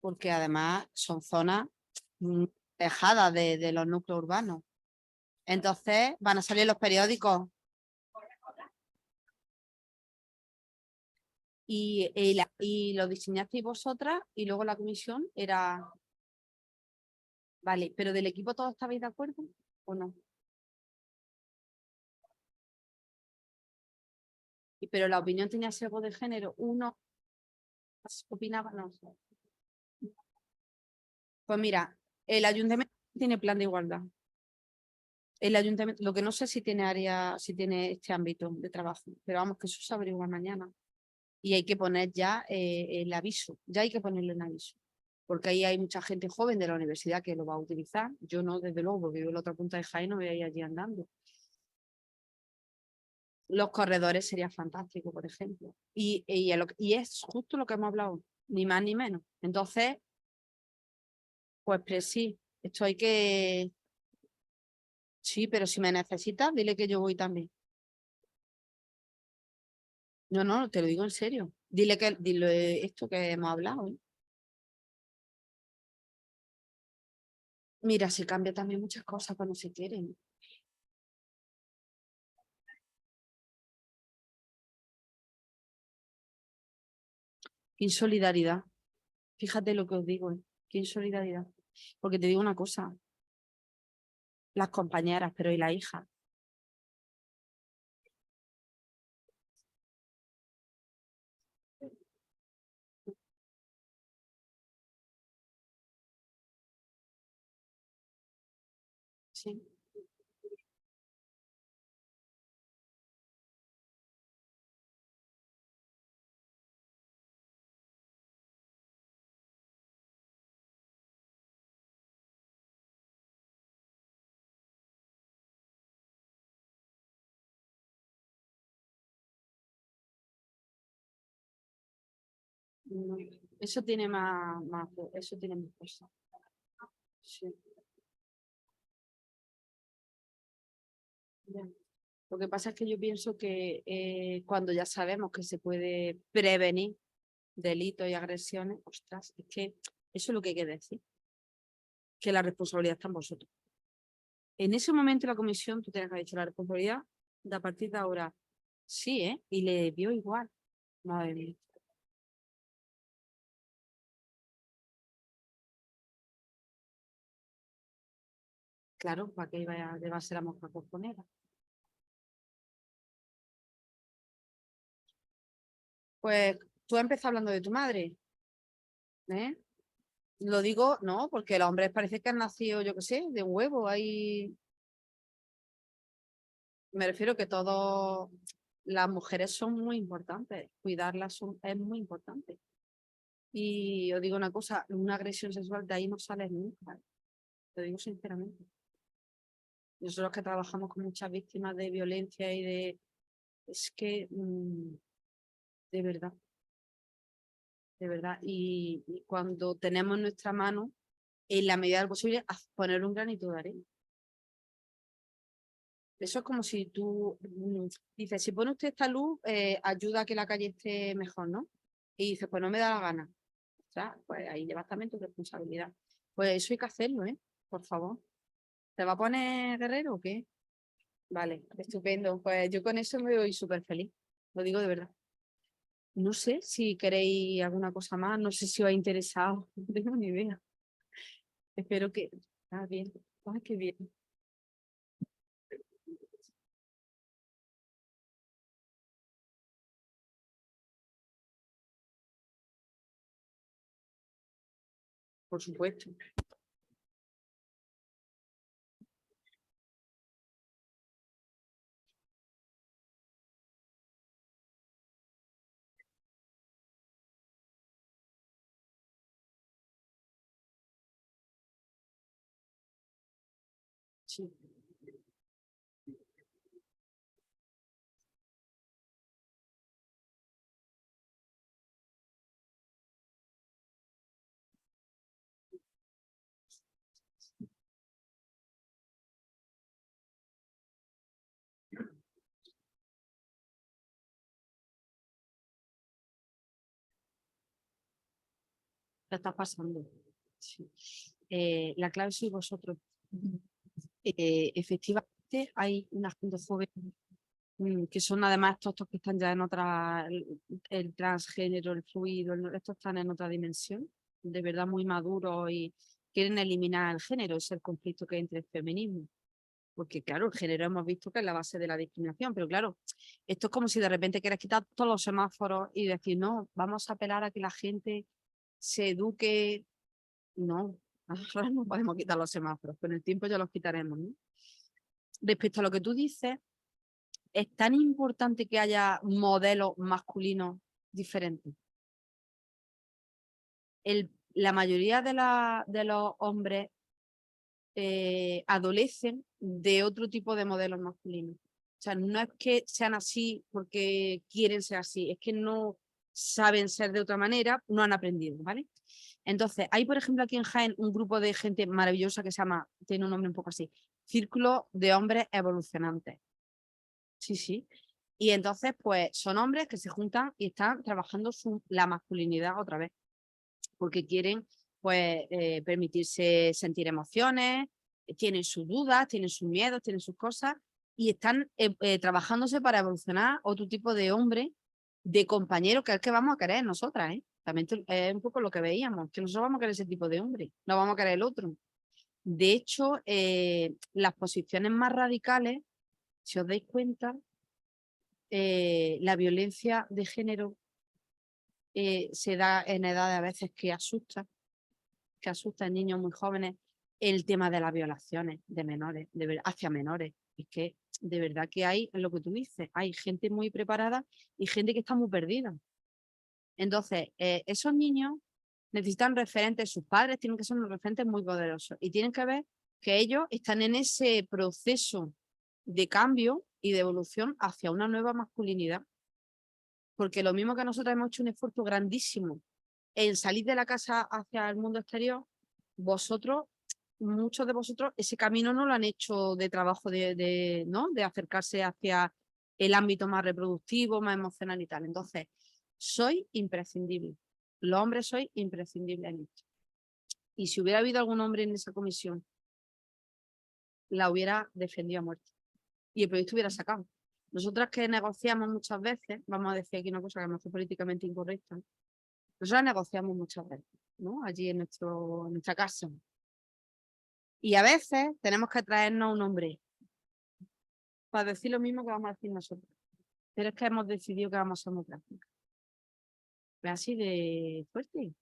porque además son zonas alejadas de los núcleos urbanos. Entonces van a salir los periódicos. Y lo diseñasteis vosotras y luego la comisión era... Vale, pero del equipo todos estabais de acuerdo o no? Pero la opinión tenía sesgo de género. Uno opinaba, no. Pues mira, el ayuntamiento tiene plan de igualdad. El ayuntamiento, lo que no sé si tiene área, si tiene este ámbito de trabajo, pero vamos, que eso se averigua mañana. Y hay que poner ya el aviso, ya hay que ponerle un aviso. Porque ahí hay mucha gente joven de la universidad que lo va a utilizar. Yo no, desde luego, porque vivo en la otra punta de Jaén, no voy a ir allí andando. Los corredores sería fantástico, por ejemplo. Y es justo lo que hemos hablado, ni más ni menos. Entonces, pues sí, esto hay que... Sí, pero si me necesitas, dile que yo voy también. No, no, te lo digo en serio. Dile esto que hemos hablado, ¿eh? Mira, se cambia también muchas cosas cuando se quieren. Qué insolidaridad. Fíjate lo que os digo, ¿eh? Qué insolidaridad. Porque te digo una cosa. Las compañeras, pero ¿y la hija? Sí. No, eso tiene eso tiene más cosas. Sí. Ya. Lo que pasa es que yo pienso que cuando ya sabemos que se puede prevenir delitos y agresiones, ostras, es que eso es lo que hay que decir, que la responsabilidad está en vosotros. En ese momento la comisión, tú tienes que haber dicho la responsabilidad de a partir de ahora. Sí, ¿eh? Y le dio igual. Madre mía. Claro, ¿para qué le va a ser la mosca cojonera? Pues tú has empezado hablando de tu madre, ¿eh? Lo digo, no, porque los hombres parece que han nacido, yo qué sé, de huevo. Ahí me refiero que todas las mujeres son muy importantes. Cuidarlas es muy importante. Y os digo una cosa, una agresión sexual de ahí no sale nunca. Te digo sinceramente. Nosotros que trabajamos con muchas víctimas de violencia y de... Es que, de verdad, de verdad. Y cuando tenemos en nuestra mano, en la medida de lo posible, poner un granito de arena. Eso es como si tú dices, si pone usted esta luz, ayuda a que la calle esté mejor, ¿no? Y dices, pues no me da la gana. O sea, pues ahí llevas también tu responsabilidad. Pues eso hay que hacerlo, ¿eh? Por favor. ¿Te va a poner guerrero o qué? Vale, estupendo. Pues yo con eso me voy súper feliz. Lo digo de verdad. No sé si queréis alguna cosa más. No sé si os ha interesado. No tengo ni idea. Espero que... Ah, bien. Ay, qué bien. Por supuesto. Sí. La está pasando. Sí. La clave sois vosotros. Efectivamente, hay una gente joven que son además estos que están ya en otra, el transgénero, el fluido, estos están en otra dimensión, de verdad muy maduros y quieren eliminar el género, es el conflicto que hay entre el feminismo. Porque claro, el género hemos visto que es la base de la discriminación, pero claro, esto es como si de repente quieres quitar todos los semáforos y decir, no, vamos a apelar a que la gente se eduque. No, ahora no podemos quitar los semáforos, con el tiempo ya los quitaremos, ¿no? Respecto a lo que tú dices, es tan importante que haya modelos masculinos diferentes. La mayoría de los hombres adolecen de otro tipo de modelos masculinos. O sea, no es que sean así porque quieren ser así, es que no saben ser de otra manera, no han aprendido, ¿vale? Entonces, hay, por ejemplo, aquí en Jaén un grupo de gente maravillosa que se llama, tiene un nombre un poco así, Círculo de Hombres Evolucionantes. Sí, sí. Y entonces, pues, son hombres que se juntan y están trabajando la masculinidad otra vez, porque quieren, pues, permitirse sentir emociones, tienen sus dudas, tienen sus miedos, tienen sus cosas, y están trabajándose para evolucionar otro tipo de hombre, de compañero, que es el que vamos a querer nosotras, ¿eh? También es un poco lo que veíamos, que nosotros vamos a querer ese tipo de hombre, no vamos a querer el otro. De hecho, las posiciones más radicales, si os dais cuenta, la violencia de género se da en edades a veces que asusta en niños muy jóvenes, el tema de las violaciones de menores, hacia menores. Es que de verdad que hay, lo que tú dices, hay gente muy preparada y gente que está muy perdida. Entonces, esos niños necesitan referentes, sus padres tienen que ser unos referentes muy poderosos y tienen que ver que ellos están en ese proceso de cambio y de evolución hacia una nueva masculinidad. Porque lo mismo que nosotros hemos hecho un esfuerzo grandísimo en salir de la casa hacia el mundo exterior, vosotros, muchos de vosotros, ese camino no lo han hecho de trabajo ¿no? de acercarse hacia el ámbito más reproductivo, más emocional y tal. Entonces, soy imprescindible. Los hombres sois imprescindibles en esto. Y si hubiera habido algún hombre en esa comisión, la hubiera defendido a muerte. Y el proyecto hubiera sacado. Nosotras que negociamos muchas veces, vamos a decir aquí una cosa que a lo mejor políticamente incorrecta, nosotras negociamos muchas veces, ¿no? Allí en nuestra casa. Y a veces tenemos que traernos un hombre para decir lo mismo que vamos a decir nosotros. Pero es que hemos decidido que vamos a ser muy prácticas. Es así de fuerte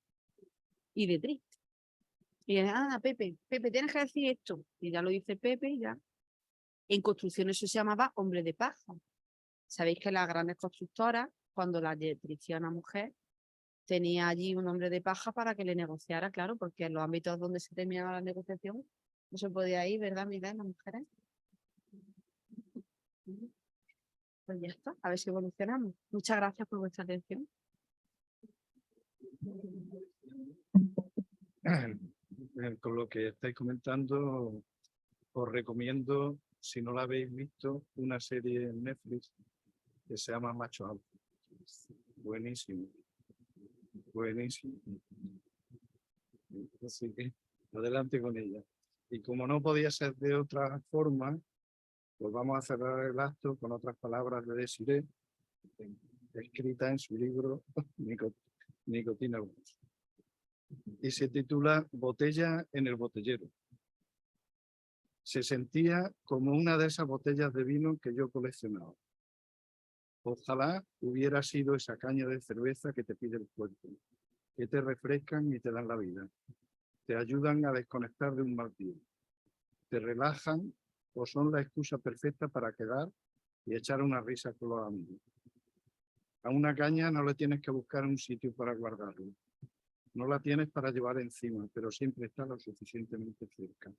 y de triste. Y Pepe, tienes que decir esto. Y ya lo dice Pepe y ya. En construcción eso se llamaba hombre de paja. Sabéis que las grandes constructoras, cuando la directriz una mujer, tenía allí un hombre de paja para que le negociara, claro, porque en los ámbitos donde se terminaba la negociación no se podía ir, ¿verdad, Miguel, las mujeres? Pues ya está, a ver si evolucionamos. Muchas gracias por vuestra atención. Con lo que estáis comentando, os recomiendo, si no la habéis visto, una serie en Netflix que se llama Macho Alfa. Buenísimo. Buenísimo. Así que adelante con ella. Y como no podía ser de otra forma, pues vamos a cerrar el acto con otras palabras de Desiré, escrita en su libro Nicotina Luz. Y se titula Botella en el botellero. Se sentía como una de esas botellas de vino que yo coleccionaba. Ojalá hubiera sido esa caña de cerveza que te pide el cuerpo, que te refrescan y te dan la vida. Te ayudan a desconectar de un mal día. Te relajan o son la excusa perfecta para quedar y echar una risa con los amigos. A una caña no le tienes que buscar un sitio para guardarlo. No la tienes para llevar encima, pero siempre está lo suficientemente cerca.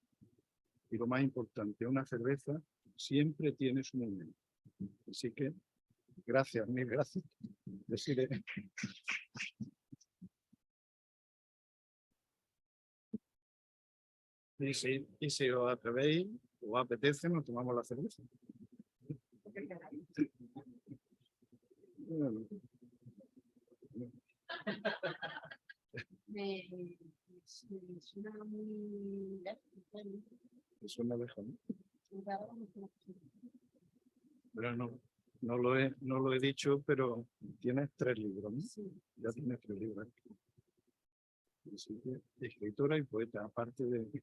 Y lo más importante, una cerveza siempre tiene su momento. Así que, gracias, mil gracias. Desiré. Y si os atrevéis o apetece, nos tomamos la cerveza. Es una abeja, ¿no? Pero no lo he dicho, pero tienes 3 libros, ¿no? Sí. Ya tienes 3 libros. Así que, escritora y poeta, aparte de...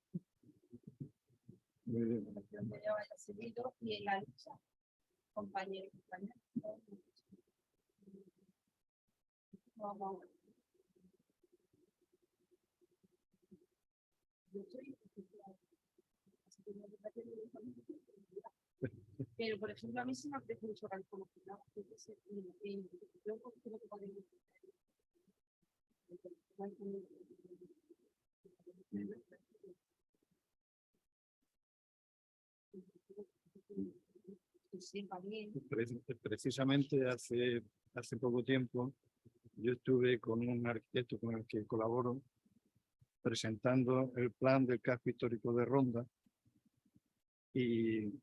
Muy bien. Y en la lucha, compañero. Pero, por ejemplo, a mí se me aprecia mucho el conocimiento. Precisamente hace poco tiempo yo estuve con un arquitecto con el que colaboro presentando el plan del casco histórico de Ronda y